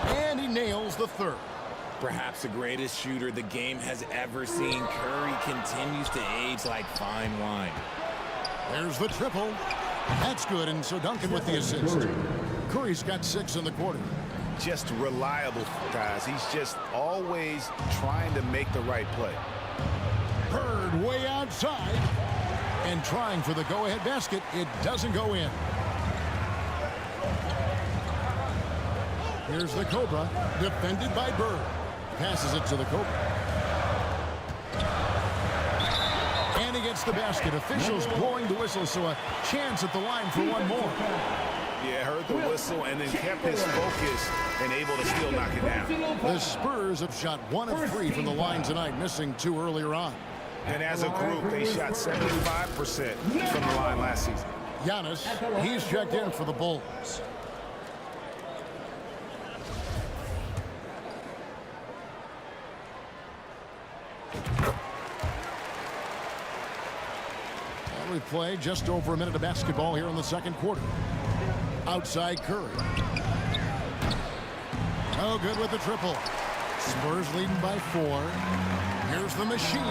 And he nails the third. Perhaps the greatest shooter the game has ever seen. Curry continues to age like fine wine. There's the triple. That's good, and so Duncan with the assist. Curry's got 6 in the quarter. Just reliable, guys. He's just always trying to make the right play. Bird way outside. And trying for the go-ahead basket. It doesn't go in. Here's the Cobra, defended by Bird. Passes it to the Cobra. And he gets the basket. Officials blowing the whistle, so a chance at the line for one more. Yeah, heard the whistle and then kept his focus and able to still knock it down. The Spurs have shot 1 of 3 from the line tonight, missing 2 earlier on. And as a group, they shot 75% from the line last season. Giannis, he's checked in for the Bulls. We play just over a minute of basketball here in the second quarter. Outside Curry. No good with the triple. Spurs leading by 4. Here's the machine.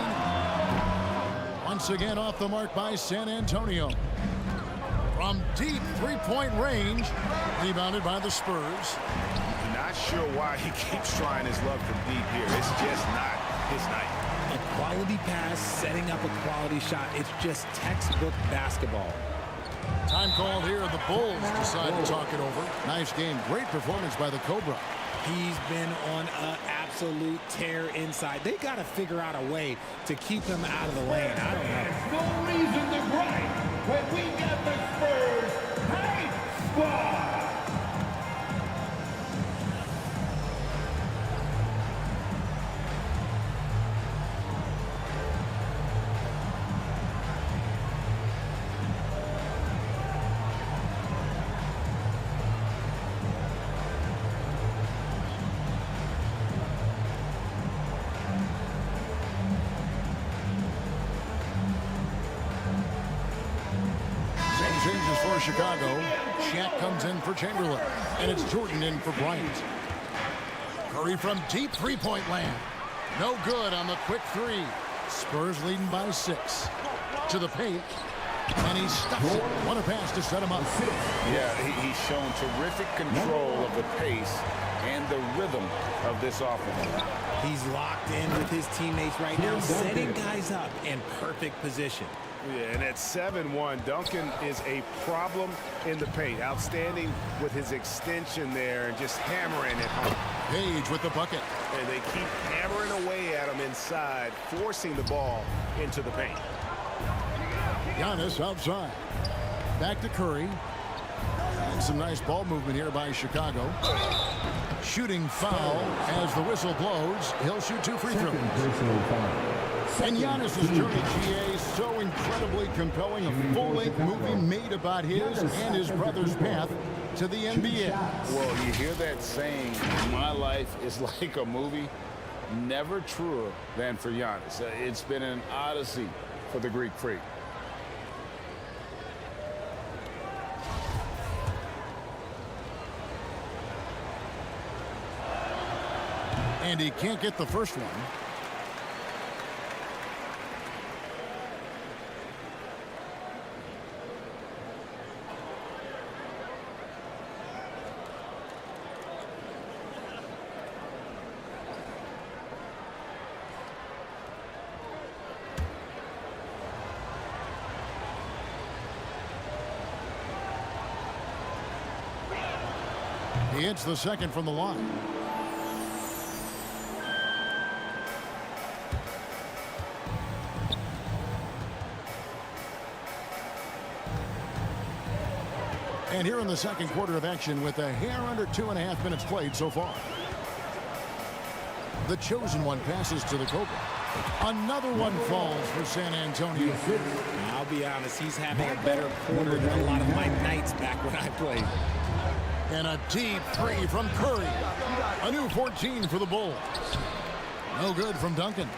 Once again off the mark by San Antonio. From deep three-point range. Rebounded by the Spurs. Not sure why he keeps trying his luck from deep here. It's just not his night. A quality pass, setting up a quality shot. It's just textbook basketball. Time called here. The Bulls decide to talk it over. Nice game. Great performance by the Cobra. He's been on an absolute tear inside. They got to figure out a way to keep him out of the lane. I don't know. There's no reason to gripe when we got the Spurs Hype Squad. Changes for Chicago. Shaq comes in for Chamberlain. And it's Jordan in for Bryant. Curry from deep three-point land. No good on the quick 3. Spurs leading by 6. To the paint. And he stuffs it. What a pass to set him up. Yeah, he's shown terrific control of the pace and the rhythm of this offense. He's locked in with his teammates right now, setting guys up in perfect position. Yeah, and at 7-1, Duncan is a problem in the paint. Outstanding with his extension there and just hammering it home. Page with the bucket. And they keep hammering away at him inside, forcing the ball into the paint. Giannis outside. Back to Curry. And some nice ball movement here by Chicago. Shooting foul as the whistle blows. He'll shoot 2 free throws. And Giannis' journey, GA, so incredibly compelling. A full-length movie made about his and his brother's path to the NBA. Well, you hear that saying, my life is like a movie. Never truer than for Giannis. It's been an odyssey for the Greek Freak. And he can't get the first one. He hits the second from the line. And here in the second quarter of action with a hair under 2.5 minutes played so far. The chosen one passes to the Cobra. Another one falls for San Antonio. I'll be honest, he's having a better quarter than a lot of my nights back when I played. And a deep 3 from Curry. A new 14 for the Bulls. No good from Duncan.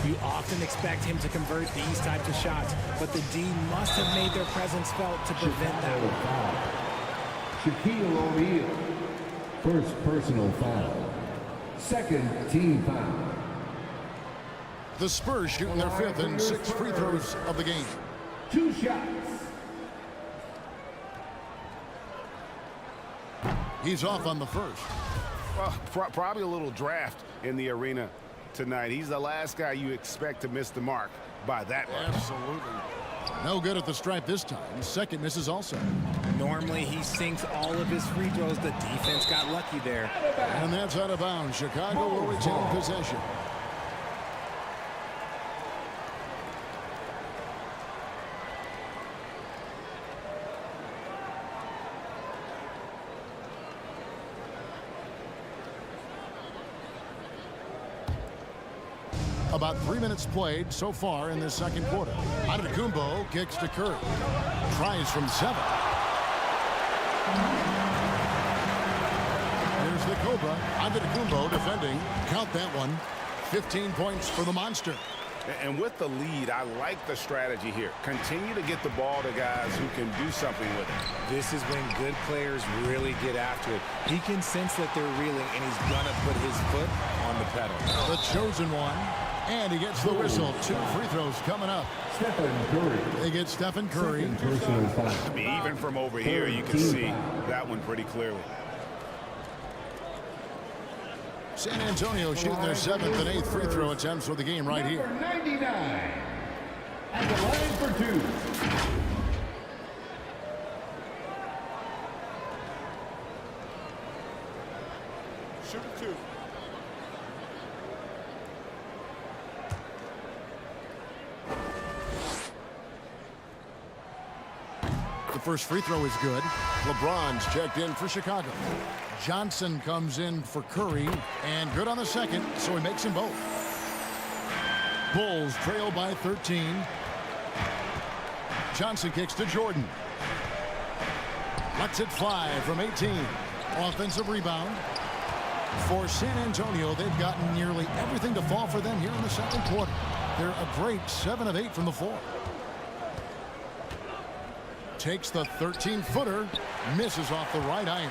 You often expect him to convert these types of shots, but the D must have made their presence felt to prevent that one. Shaquille O'Neal. First personal foul. Second team foul. The Spurs shooting their 5th and 6th free throws of the game. 2 shots. He's off on the first. Well, probably a little draft in the arena. tonight. He's the last guy you expect to miss the mark by that much. Absolutely. No good at the stripe this time. Second misses also. Normally he sinks all of his free throws. The defense got lucky there. And that's out of bounds. Chicago will retain possession. About 3 minutes played so far in this second quarter. Antetokounmpo kicks to Curry. Tries from 7. Here's the Cobra. Antetokounmpo defending. Count that one. 15 points for the Monster. And with the lead, I like the strategy here. Continue to get the ball to guys who can do something with it. This is when good players really get after it. He can sense that they're reeling, and he's going to put his foot on the pedal. The chosen one. And he gets the whistle. 2 free throws coming up. Stephen Curry. They get Stephen Curry. I mean, even from over here, you can see that one pretty clearly. San Antonio shooting their 7th and 8th free throw attempts for the game right here. Number 99. At the line for 2. Shoot it 2. The first free throw is good. LeBron's checked in for Chicago. Johnson comes in for Curry, and good on the second, so he makes them both. Bulls trail by 13. Johnson kicks to Jordan. Lets it fly from 18. Offensive rebound. For San Antonio, they've gotten nearly everything to fall for them here in the second quarter. They're a great 7 of 8 from the floor. Takes the 13-footer, misses off the right iron.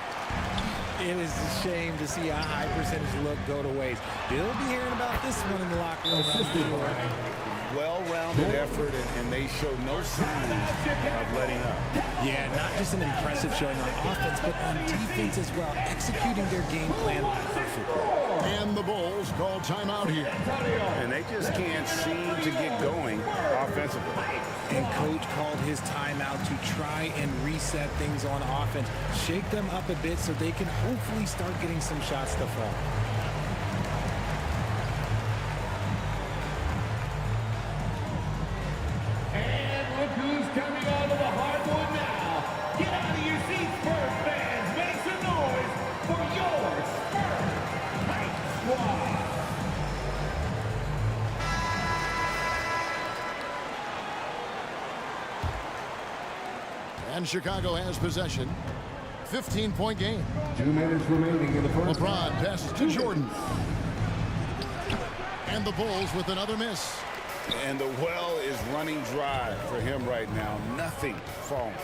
It is a shame to see a high percentage look go to waste. They'll be hearing about this one in the locker room. Well-rounded effort, and they show no signs of letting up. Yeah, not just an impressive showing on offense, but on defense as well, executing their game plan perfectly. And the Bulls call timeout here. And they just can't seem to get going offensively. And coach called his timeout to try and reset things on offense, shake them up a bit so they can hopefully start getting some shots to fall. And look who's coming onto the hardwood now. Get out of your seats, Spurs fans. Make some noise for your Spurs Hype Squad. And Chicago has possession. 15-point game. 2 minutes remaining in the first. LeBron passes to Jordan. And the Bulls with another miss. And the well is running dry for him right now. Nothing falling.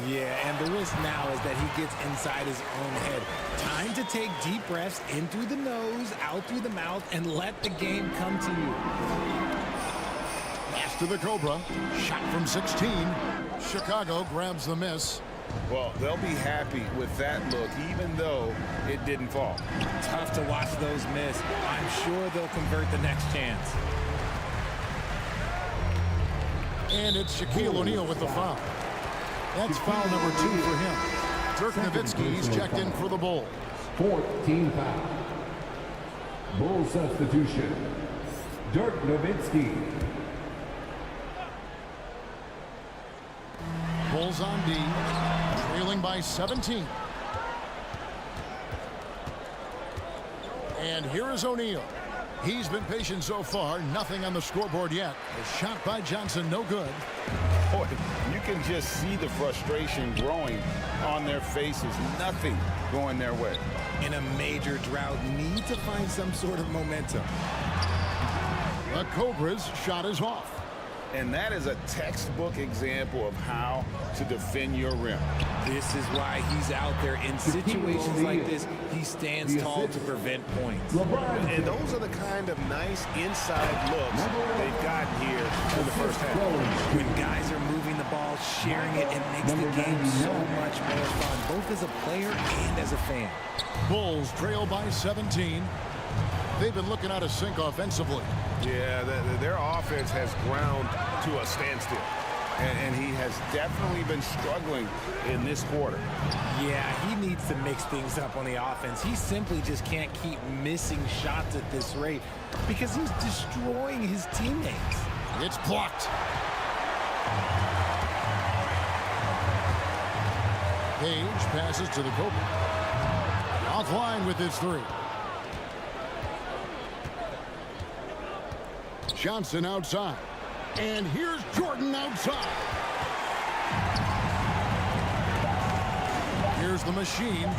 Yeah, and the risk now is that he gets inside his own head. Time to take deep breaths in through the nose, out through the mouth, and let the game come to you. Pass to the Cobra. Shot from 16. Chicago grabs the miss. Well, they'll be happy with that look, even though it didn't fall. Tough to watch those miss. I'm sure they'll convert the next chance. And it's Shaquille O'Neal with the foul. That's foul number 2 for him. Dirk Nowitzki's checked in for the Bulls. 14 foul. Bull substitution. Dirk Nowitzki. Bulls on D, trailing by 17. And here is O'Neal. He's been patient so far. Nothing on the scoreboard yet. The shot by Johnson, no good. Boy, you can just see the frustration growing on their faces. Nothing going their way. In a major drought, need to find some sort of momentum. The Cobras' shot is off. And that is a textbook example of how to defend your rim. This is why he's out there in situations like this. He stands tall to prevent points. And those are the kind of nice inside looks they've gotten here in the first half. When guys are moving the ball, sharing it, it makes the game so much more fun, both as a player and as a fan. Bulls trail by 17. they've been looking out of sync offensively. Yeah, their offense has ground to a standstill. And he has definitely been struggling in this quarter. Yeah, he needs to mix things up on the offense. He simply just can't keep missing shots at this rate because he's destroying his teammates. It's blocked. Page passes to the Cobra. Offline with his three. Johnson outside. And here's Jordan outside. Here's the machine.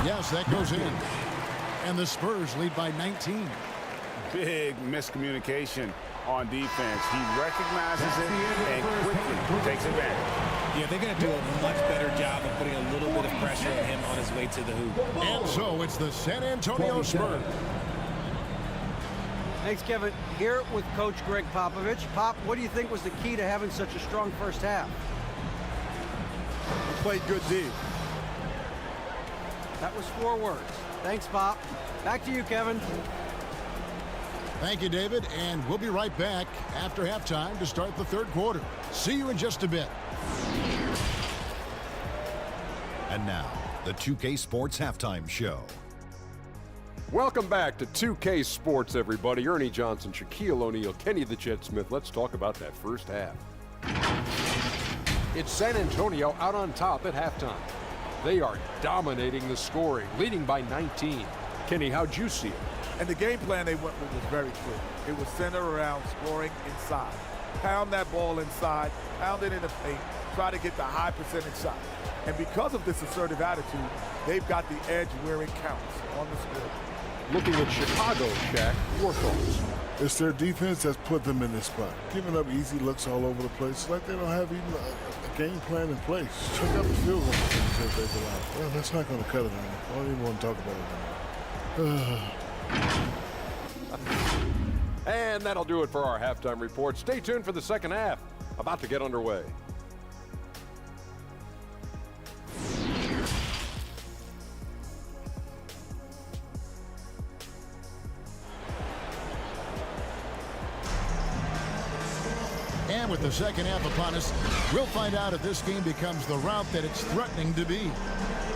Yes, that goes in. And the Spurs lead by 19. Big miscommunication on defense. He recognizes it and quickly takes advantage. Yeah, they're going to do a much better job of putting a little bit of pressure on him on his way to the hoop. And so it's the San Antonio Spurs. Thanks, Kevin. Here with Coach Greg Popovich. Pop, what do you think was the key to having such a strong first half? We played good D. That was 4 words. Thanks, Pop. Back to you, Kevin. Thank you, David. And we'll be right back after halftime to start the third quarter. See you in just a bit. And now, the 2K Sports Halftime Show. Welcome back to 2K Sports, everybody. Ernie Johnson, Shaquille O'Neal, Kenny the Jet Smith. Let's talk about that first half. It's San Antonio out on top at halftime. They are dominating the scoring, leading by 19. Kenny, how'd you see it? And the game plan they went with was very clear. It was centered around scoring inside. Pound that ball inside, pound it in the paint, try to get the high percentage shot. And because of this assertive attitude, they've got the edge where it counts on the score. Looking at Chicago, Shaq, your thoughts? It's their defense that's put them in this spot. Giving up easy looks all over the place. It's like they don't have even a game plan in place. Check out the field goal percentage they've allowed. Well, that's not going to cut it on. I don't even want to talk about it. And that'll do it for our halftime report. Stay tuned for the second half. About to get underway. And with the second half upon us, we'll find out if this game becomes the route that it's threatening to be.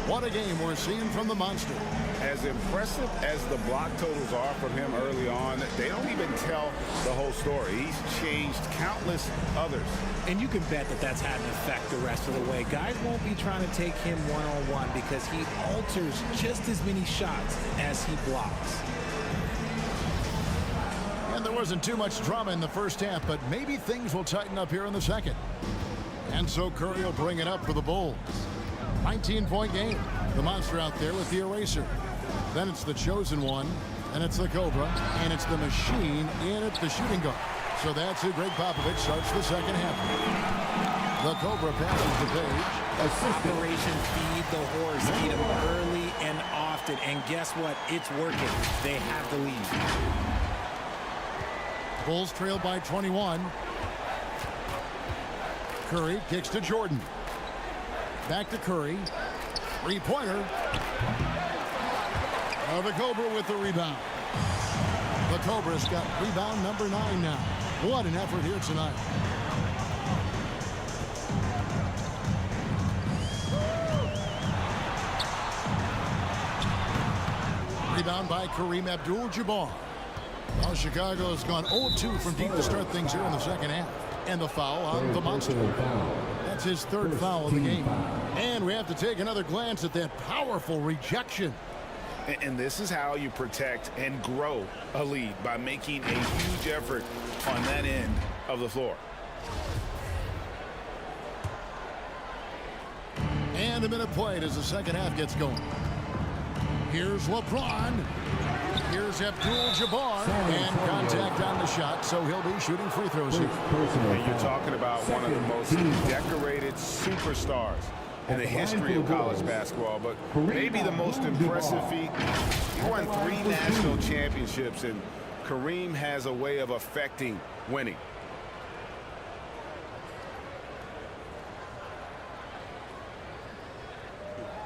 What a game we're seeing from the Monster. As impressive as the block totals are from him early on, they don't even tell the whole story. He's changed countless others. And you can bet that that's had an effect the rest of the way. Guys won't be trying to take him one-on-one because he alters just as many shots as he blocks. And there wasn't too much drama in the first half, but maybe things will tighten up here in the second. And so Curry will bring it up for the Bulls. 19-point game. The Monster out there with the eraser. Then it's the chosen one, and it's the Cobra, and it's the machine in at the shooting guard. So that's who Greg Popovich starts the second half. The Cobra passes to Page. Operation Feed the Horse. Feed him early and often. And guess what? It's working. They have the lead. Bulls trail by 21. Curry kicks to Jordan. Back to Curry. Three-pointer. The Cobra with the rebound. The Cobra's got rebound number 9 now. What an effort here tonight. Rebound by Kareem Abdul-Jabbar. Well, Chicago has gone 0-2 from deep to start things here in the second half. And the foul on the Monster. That's his third foul of the game. And we have to take another glance at that powerful rejection. And this is how you protect and grow a lead, by making a huge effort on that end of the floor. And a minute played as the second half gets going. Here's LeBron. Here's Abdul-Jabbar, and contact on the shot, so he'll be shooting free throws here. And you're talking about one of the most decorated superstars in the history of college basketball, but maybe the most impressive feat. He won 3 national championships, and Kareem has a way of affecting winning.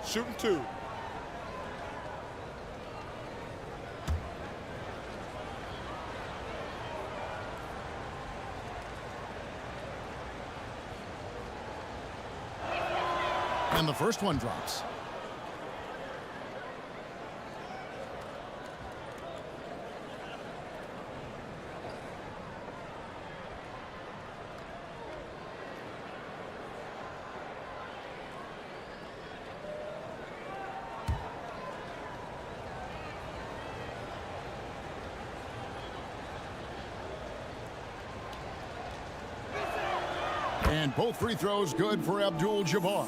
Shooting 2. And the first one drops. And both free throws good for Abdul-Jabbar.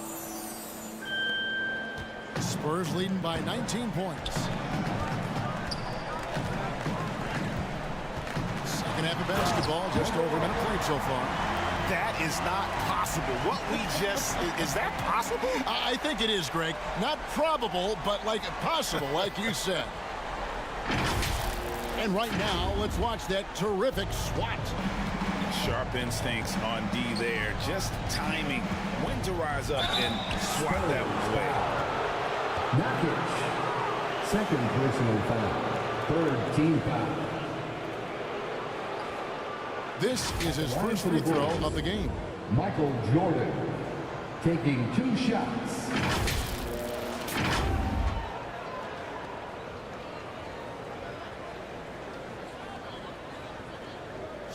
Spurs leading by 19 points. Second half of basketball, just over a minute played so far. That is not possible. What we just, is that possible? I think it is, Greg. Not probable, but like possible, like you said. And right now, let's watch that terrific swat. Sharp instincts on D there. Just timing when to rise up and swat that away. Nurkic, second personal foul. Third team foul. This is his first free throw of the game. Michael Jordan taking 2 shots.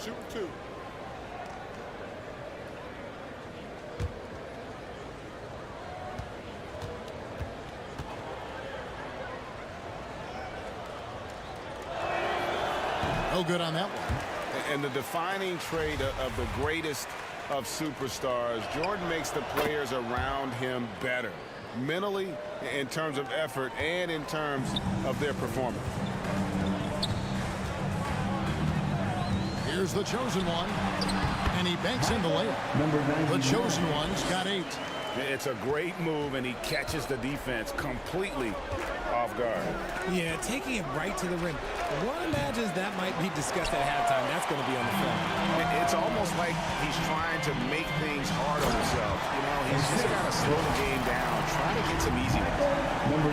Shoot 2. No good on that one. And the defining trait of the greatest of superstars, Jordan makes the players around him better, mentally, in terms of effort, and in terms of their performance. Here's the chosen one, and he banks in the layup. The chosen one's got 8. It's a great move, and he catches the defense completely off guard. Yeah, taking it right to the rim. One imagines that might be discussed at halftime. That's going to be on the floor. It's almost like he's trying to make things hard on himself. You know, he's just got to slow the game down, trying to get some easiness.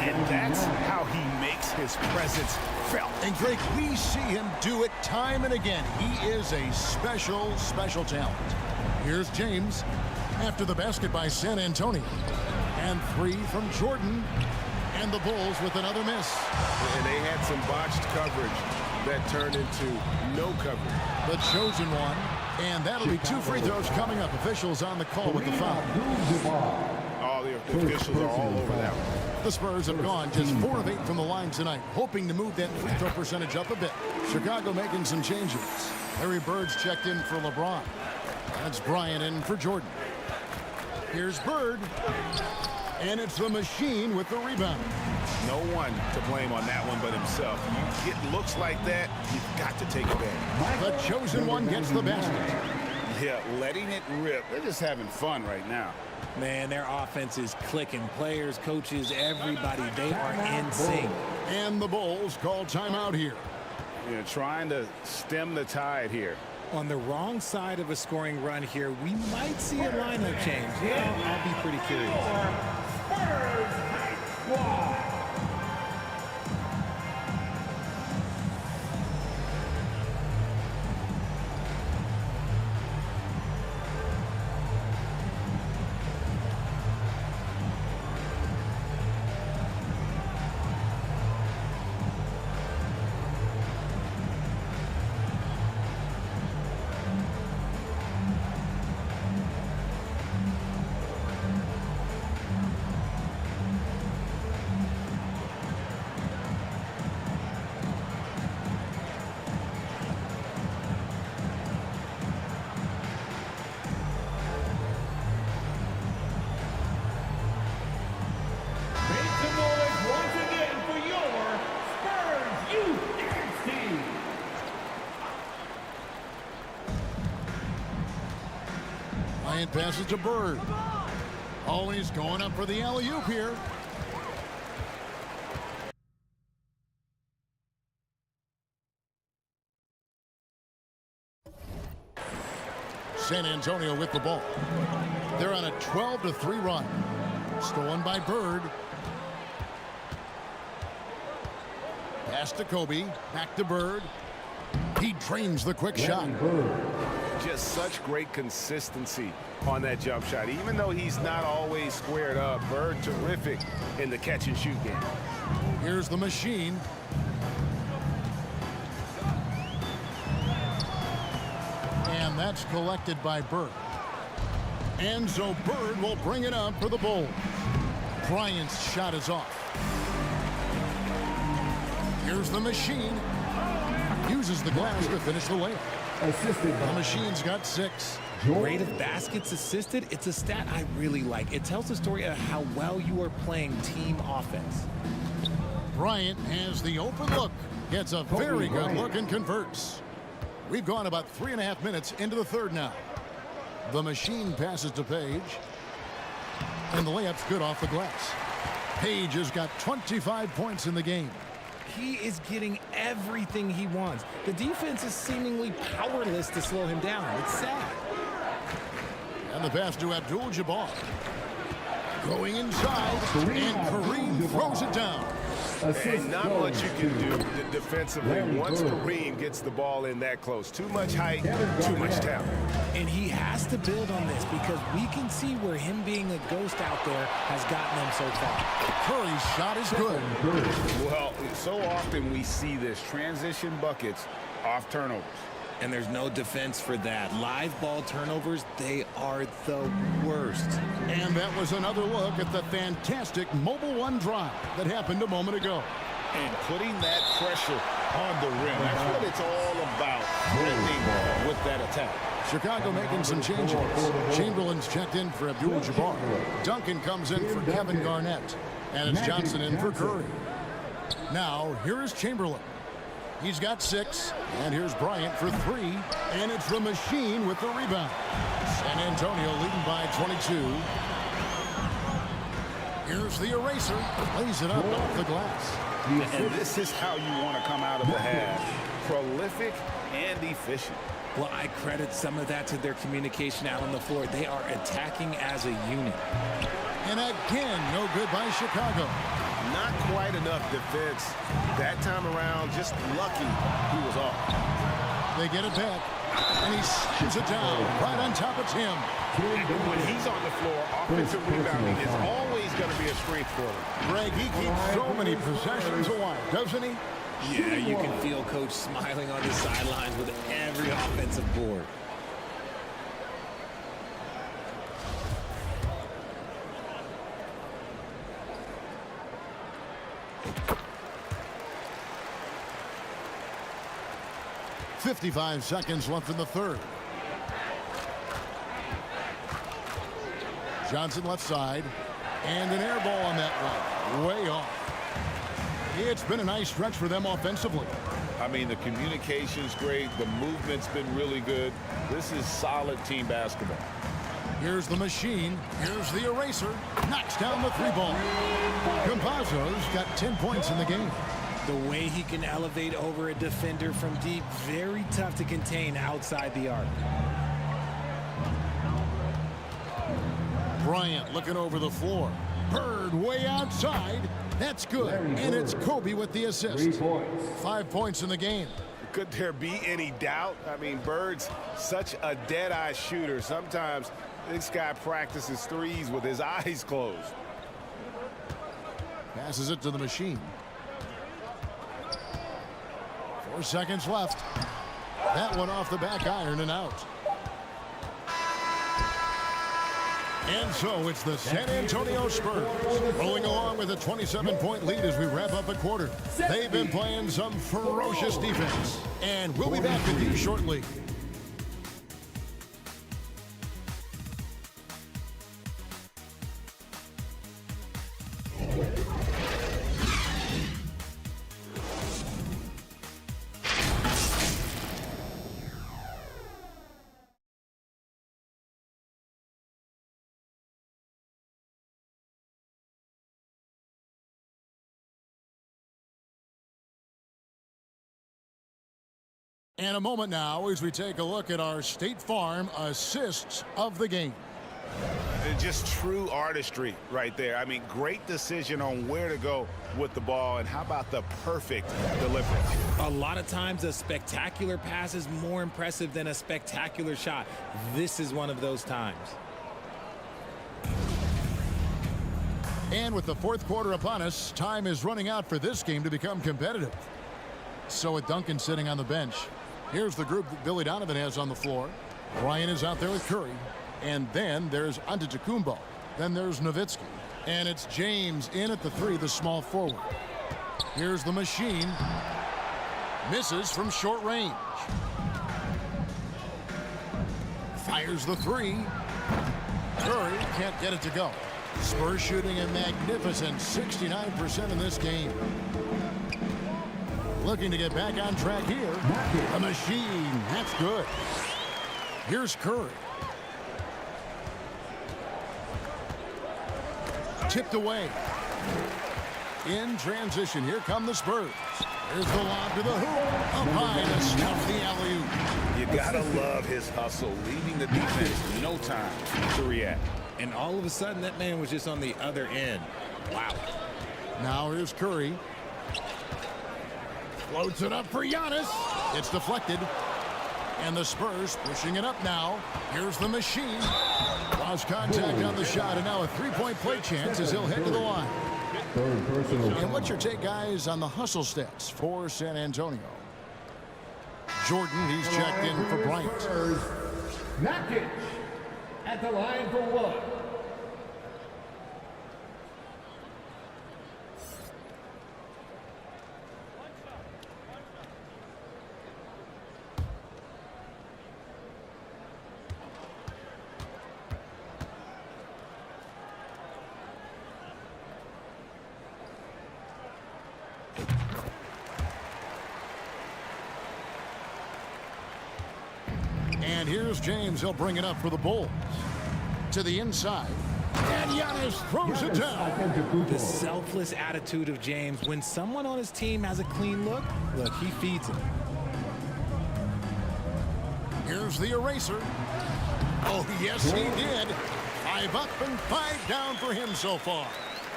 And that's how he makes his presence felt. And Greg, we see him do it time and again. He is a special, special talent. Here's James after the basket by San Antonio. And 3 from Jordan. And the Bulls with another miss. And they had some botched coverage that turned into no coverage. The chosen one. And that'll be 2 free throws coming up. Officials on the call with the foul. All the officials are all over that one. The Spurs have gone just 4 of 8 from the line tonight, hoping to move that free throw percentage up a bit. Chicago making some changes. Larry Bird's checked in for LeBron. That's Bryant in for Jordan. Here's Bird. And it's the machine with the rebound. No one to blame on that one but himself. You get looks like that, you've got to take advantage. The chosen one gets the basket. Yeah, letting it rip. They're just having fun right now. Man, their offense is clicking. Players, coaches, everybody, they are in sync. And the Bulls call timeout here. You know, trying to stem the tide here. On the wrong side of a scoring run here, we might see a lineup change. Yeah, I'll be pretty curious. Spurs Squad. Bryant passes to Bird. Oh, he's going up for the alley-oop here. San Antonio with the ball. They're on a 12-3 run. Stolen by Bird. Pass to Kobe. Back to Bird. He drains the quick shot. just such great consistency on that jump shot. Even though he's not always squared up, Bird terrific in the catch-and-shoot game. Here's the machine. And that's collected by Bird. And so Bird will bring it up for the Bulls. Bryant's shot is off. Here's the machine. Uses the glass to finish the layup. The machine's got 6. Rate of baskets assisted, it's a stat I really like. It tells the story of how well you are playing team offense. Bryant has the open look. Gets a very good look and converts. We've gone about 3.5 minutes into the third now. The machine passes to Page. And the layup's good off the glass. Page has got 25 points in the game. He is getting everything he wants. The defense is seemingly powerless to slow him down. It's sad. And the pass to Abdul-Jabbar. Going inside, and Kareem throws it down. And not much you can do defensively once Kareem gets the ball in that close. Too much height, too much talent. And he has to build on this because we can see where him being a ghost out there has gotten him so far. Curry's shot is good. Well, so often we see this transition buckets off turnovers. And there's no defense for that. Live ball turnovers, they are the worst. And that was another look at the fantastic Mobile One drive that happened a moment ago. And putting that pressure on the rim. That's what it's all about, threatening with that attack. Chicago making some changes. Chamberlain's checked in for Abdul-Jabbar. Duncan comes in for Kevin Garnett. And it's Johnson in for Curry. Now, here is Chamberlain. He's got 6, and here's Bryant for 3, and it's the machine with the rebound. San Antonio leading by 22. Here's the eraser, lays it up off the glass. And this is how you want to come out of the half. Prolific and efficient. Well, I credit some of that to their communication out on the floor. They are attacking as a unit. And again, no good by Chicago. Not quite enough defense that time around. Just lucky he was off. They get it back, and he slams it down right on top of Tim. And when he's on the floor, offensive rebounding is always going to be a strength for him. Greg, he keeps so many possessions alive, doesn't he? Yeah, you can feel Coach smiling on the sidelines with every offensive board. .55 seconds left in the third. Johnson left side. And an air ball on that one. Way off. It's been a nice stretch for them offensively. I mean, the communication's great. The movement's been really good. This is solid team basketball. Here's the machine. Here's the eraser. Knocks down the 3-ball. Campazzo's got 10 points in the game. The way he can elevate over a defender from deep, very tough to contain outside the arc. Bryant looking over the floor. Bird way outside. That's good. And it's Kobe with the assist. 5 points in the game. Could there be any doubt? I mean, Bird's such a dead-eye shooter. Sometimes this guy practices threes with his eyes closed. Passes it to the machine. 4 seconds left. That one off the back iron and out. And so it's the San Antonio Spurs rolling along with a 27-point lead as we wrap up a quarter. They've been playing some ferocious defense. And we'll be back with you shortly. And a moment now as we take a look at our State Farm assists of the game. just true artistry right there. I mean, great decision on where to go with the ball, and how about the perfect delivery? A lot of times a spectacular pass is more impressive than a spectacular shot. This is one of those times. And with the fourth quarter upon us, time is running out for this game to become competitive. So with Duncan sitting on the bench, here's the group that Billy Donovan has on the floor. Bryant is out there with Curry. And then there's Antetokounmpo. Then there's Nowitzki. And it's James in at the 3, the small forward. Here's the machine. Misses from short range. Fires the 3. Curry can't get it to go. Spurs shooting a magnificent 69% in this game. Looking to get back on track here. A machine. That's good. Here's Curry. Tipped away. In transition, here come the Spurs. Here's the lob to the hoop. Up high to stuff the alley-oop. You gotta love his hustle, leaving the defense no time to react. And all of a sudden, that man was just on the other end. Wow. Now here's Curry. Floats it up for Giannis. It's deflected. And the Spurs pushing it up now. Here's the machine. Lost contact on the shot, and now a three-point play chance as he'll head to the line. And what's your take, guys, on the hustle stats for San Antonio? Jordan, he's checked in for Bryant. Nurkic at the line for one. And here's James. He'll bring it up for the Bulls. To the inside. And Giannis throws it down. The selfless attitude of James. When someone on his team has a clean look, he feeds him. Here's the eraser. Oh, yes, he did. 5 up and 5 down for him so far.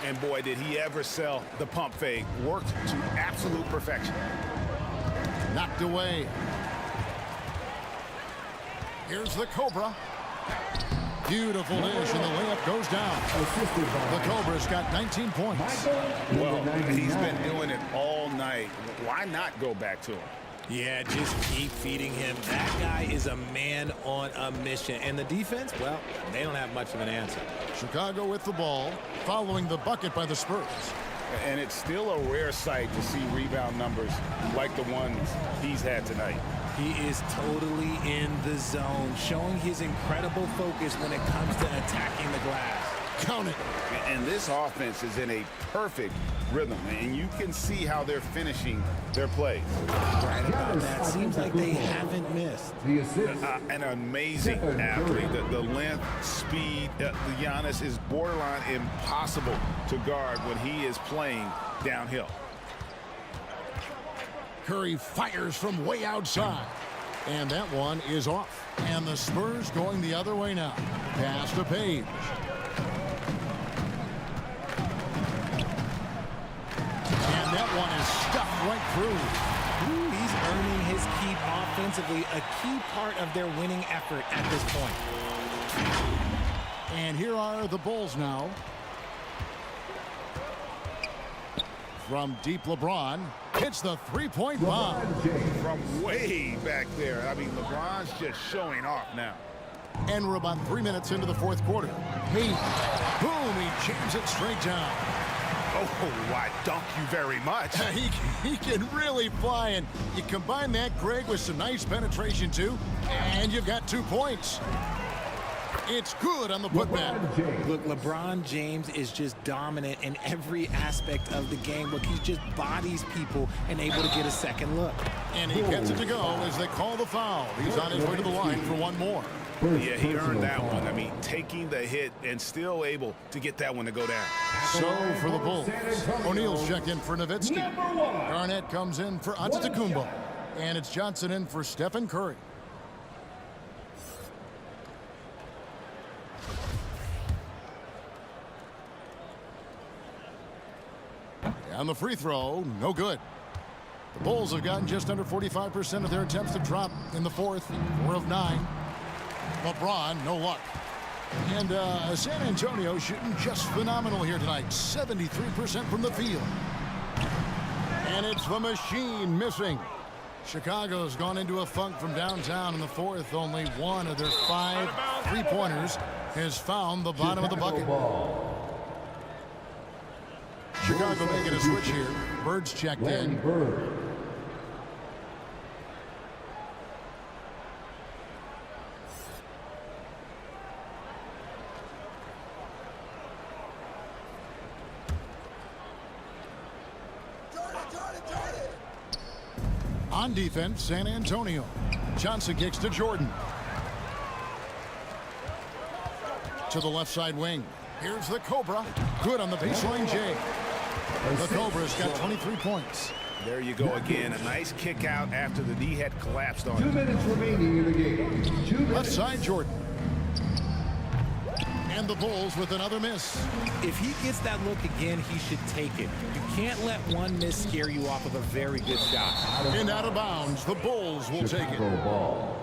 And boy, did he ever sell the pump fake. Worked to absolute perfection. Knocked away. Here's the Cobra. Beautiful dish, and the layup goes down. The Cobra's got 19 points. Well, he's been doing it all night. Why not go back to him? Yeah, just keep feeding him. That guy is a man on a mission. And the defense, well, they don't have much of an answer. Chicago with the ball, following the bucket by the Spurs. And it's still a rare sight to see rebound numbers like the ones he's had tonight. He is totally in the zone, showing his incredible focus when it comes to attacking the glass. Count it. And this offense is in a perfect rhythm, and you can see how they're finishing their plays. Right about that. Seems like they haven't missed. An amazing athlete. The length, speed, the Giannis is borderline impossible to guard when he is playing downhill. Curry fires from way outside. And that one is off. And the Spurs going the other way now. Pass to Page. And that one is stuffed right through. Ooh, he's earning his keep offensively, a key part of their winning effort at this point. And here are the Bulls now. From deep, LeBron hits the three-point bomb. From way back there. I mean, LeBron's just showing off now. And we're about 3 minutes into the fourth quarter. Boom, he jams it straight down. Oh, why, thank you very much. He can really fly, and you combine that, Greg, with some nice penetration, too, and you've got 2 points. It's good on the putback. Look, LeBron James is just dominant in every aspect of the game. Look, he just bodies people and able to get a second look. And he gets it to go as they call the foul. He's on his way to the line for one more. Yeah, he earned that one. I mean, taking the hit and still able to get that one to go down. So for the Bulls, O'Neal's checked in for Nowitzki. Garnett comes in for Antetokounmpo. And it's Johnson in for Stephen Curry. And the free throw, no good. The Bulls have gotten just under 45% of their attempts to drop in the fourth, 4 of 9. LeBron, no luck. And San Antonio shooting just phenomenal here tonight, 73% from the field. And it's the machine missing. Chicago's gone into a funk from downtown in the fourth. Only one of their 5 3-pointers has found the bottom of the bucket. Chicago making a switch here. Bird's checked in. On defense, San Antonio. Johnson kicks to Jordan. To the left side wing. Here's the Cobra. Good on the baseline, Jay. The Cobra's got 23 points. There you go again. A nice kick out after the knee had collapsed on 2 minutes remaining in the game. Left side, Jordan. And the Bulls with another miss. If he gets that look again, he should take it. You can't let one miss scare you off of a very good shot. And out of bounds, the Bulls will take it. Ball.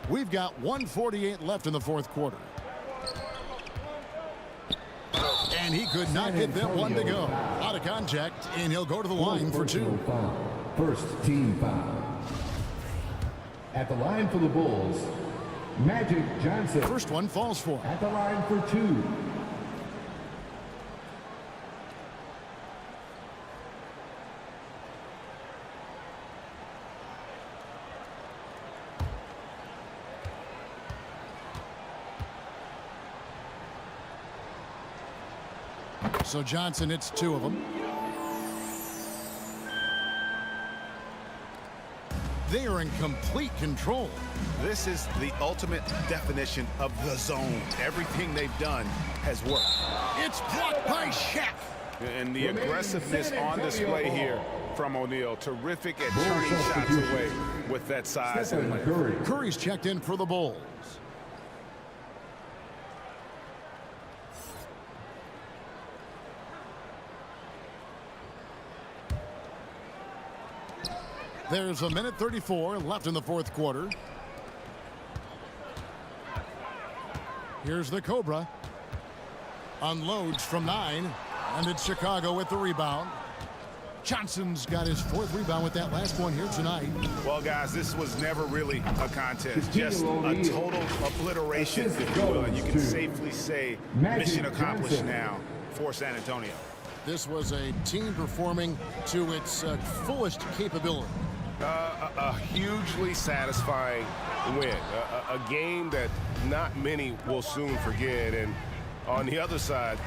We've got 1:48 left in the fourth quarter. And he could not get that one to go. Out of contact, and he'll go to the line for 2. First team foul. At the line for the Bulls, Magic Johnson. First one falls for. At the line for 2. So Johnson hits 2 of them. They are in complete control. This is the ultimate definition of the zone. Everything they've done has worked. It's blocked by Shaq. And the aggressiveness on display here from O'Neal. Terrific at turning shots away with that size and length. Curry's checked in for the Bulls. There's 1:34 left in the fourth quarter. Here's the Cobra. Unloads from 9. And it's Chicago with the rebound. Johnson's got his 4th rebound with that last one here tonight. Well, guys, this was never really a contest. Just a total obliteration, if you will. And you can safely say mission accomplished now for San Antonio. This was a team performing to its fullest capability. A hugely satisfying win. A game that not many will soon forget. And on the other side,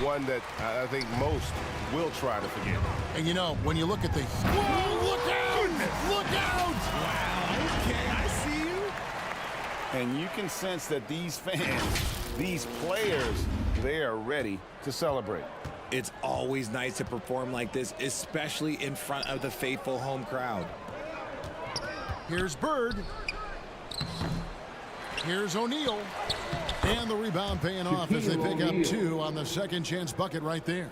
one that I think most will try to forget. And you know, when you look at the... Whoa, look out! Goodness. Look out! Wow, okay, I see you. And you can sense that these fans, these players, they are ready to celebrate. It's always nice to perform like this, especially in front of the faithful home crowd. Here's Bird. Here's O'Neal. And the rebound paying off as they pick up 2 on the second chance bucket right there.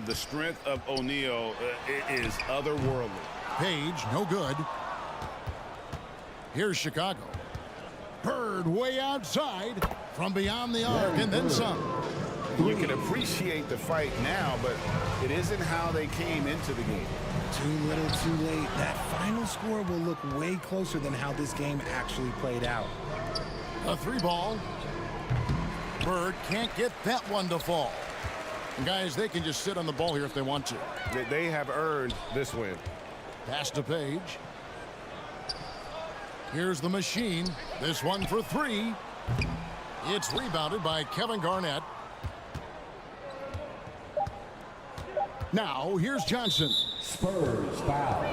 The strength of O'Neal is otherworldly. Page, no good. Here's Chicago. Bird way outside from beyond the arc and then some. You can appreciate the fight now, but it isn't how they came into the game. Too little, too late. That final score will look way closer than how this game actually played out. A 3-ball. Bird can't get that one to fall. And guys, they can just sit on the ball here if they want to. They have earned this win. Pass to Page. Here's the machine. This one for 3. It's rebounded by Kevin Garnett. Now, here's Johnson. Spurs foul.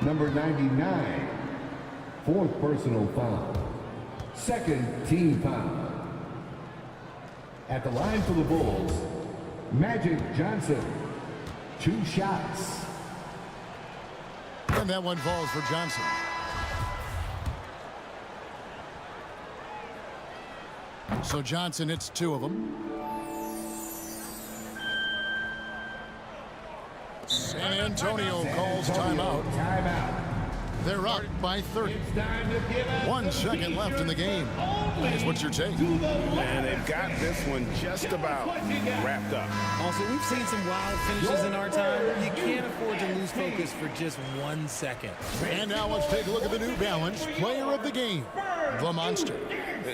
Number 99. 4th personal foul. 2nd team foul. At the line for the Bulls, Magic Johnson. 2 shots. And that one falls for Johnson. So Johnson hits 2 of them. San Antonio calls timeout. They're up by 30. 1 second left in the game. Here's what's your take? And they've got this one just about wrapped up. Also, we've seen some wild finishes in our time. You can't afford to lose focus for just 1 second. And now let's take a look at the New Balance player of the game, the Monster.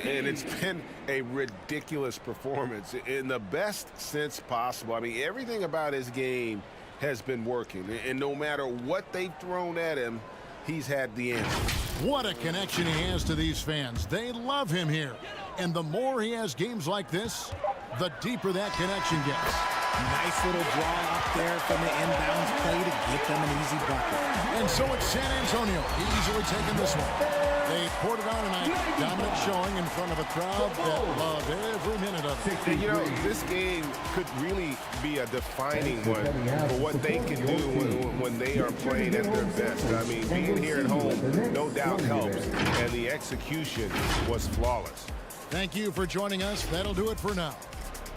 And it's been a ridiculous performance in the best sense possible. I mean, everything about his game has been working. And no matter what they've thrown at him, he's had the answer. What a connection he has to these fans. They love him here. And the more he has games like this, the deeper that connection gets. Nice little draw up there from the inbounds play to get them an easy bucket. And so it's San Antonio easily taking this one. They poured it on tonight. Dominant showing in front of a crowd that loved every minute of it. And, you know, this game could really be a defining one for what they can do when they are playing at their best. I mean, being here at home no doubt helps, and the execution was flawless. Thank you for joining us. That'll do it for now.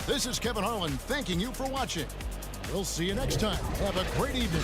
This is Kevin Harlan thanking you for watching. We'll see you next time. Have a great evening.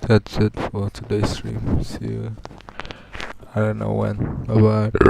that's it for today's stream. See you. I don't know when. Bye bye.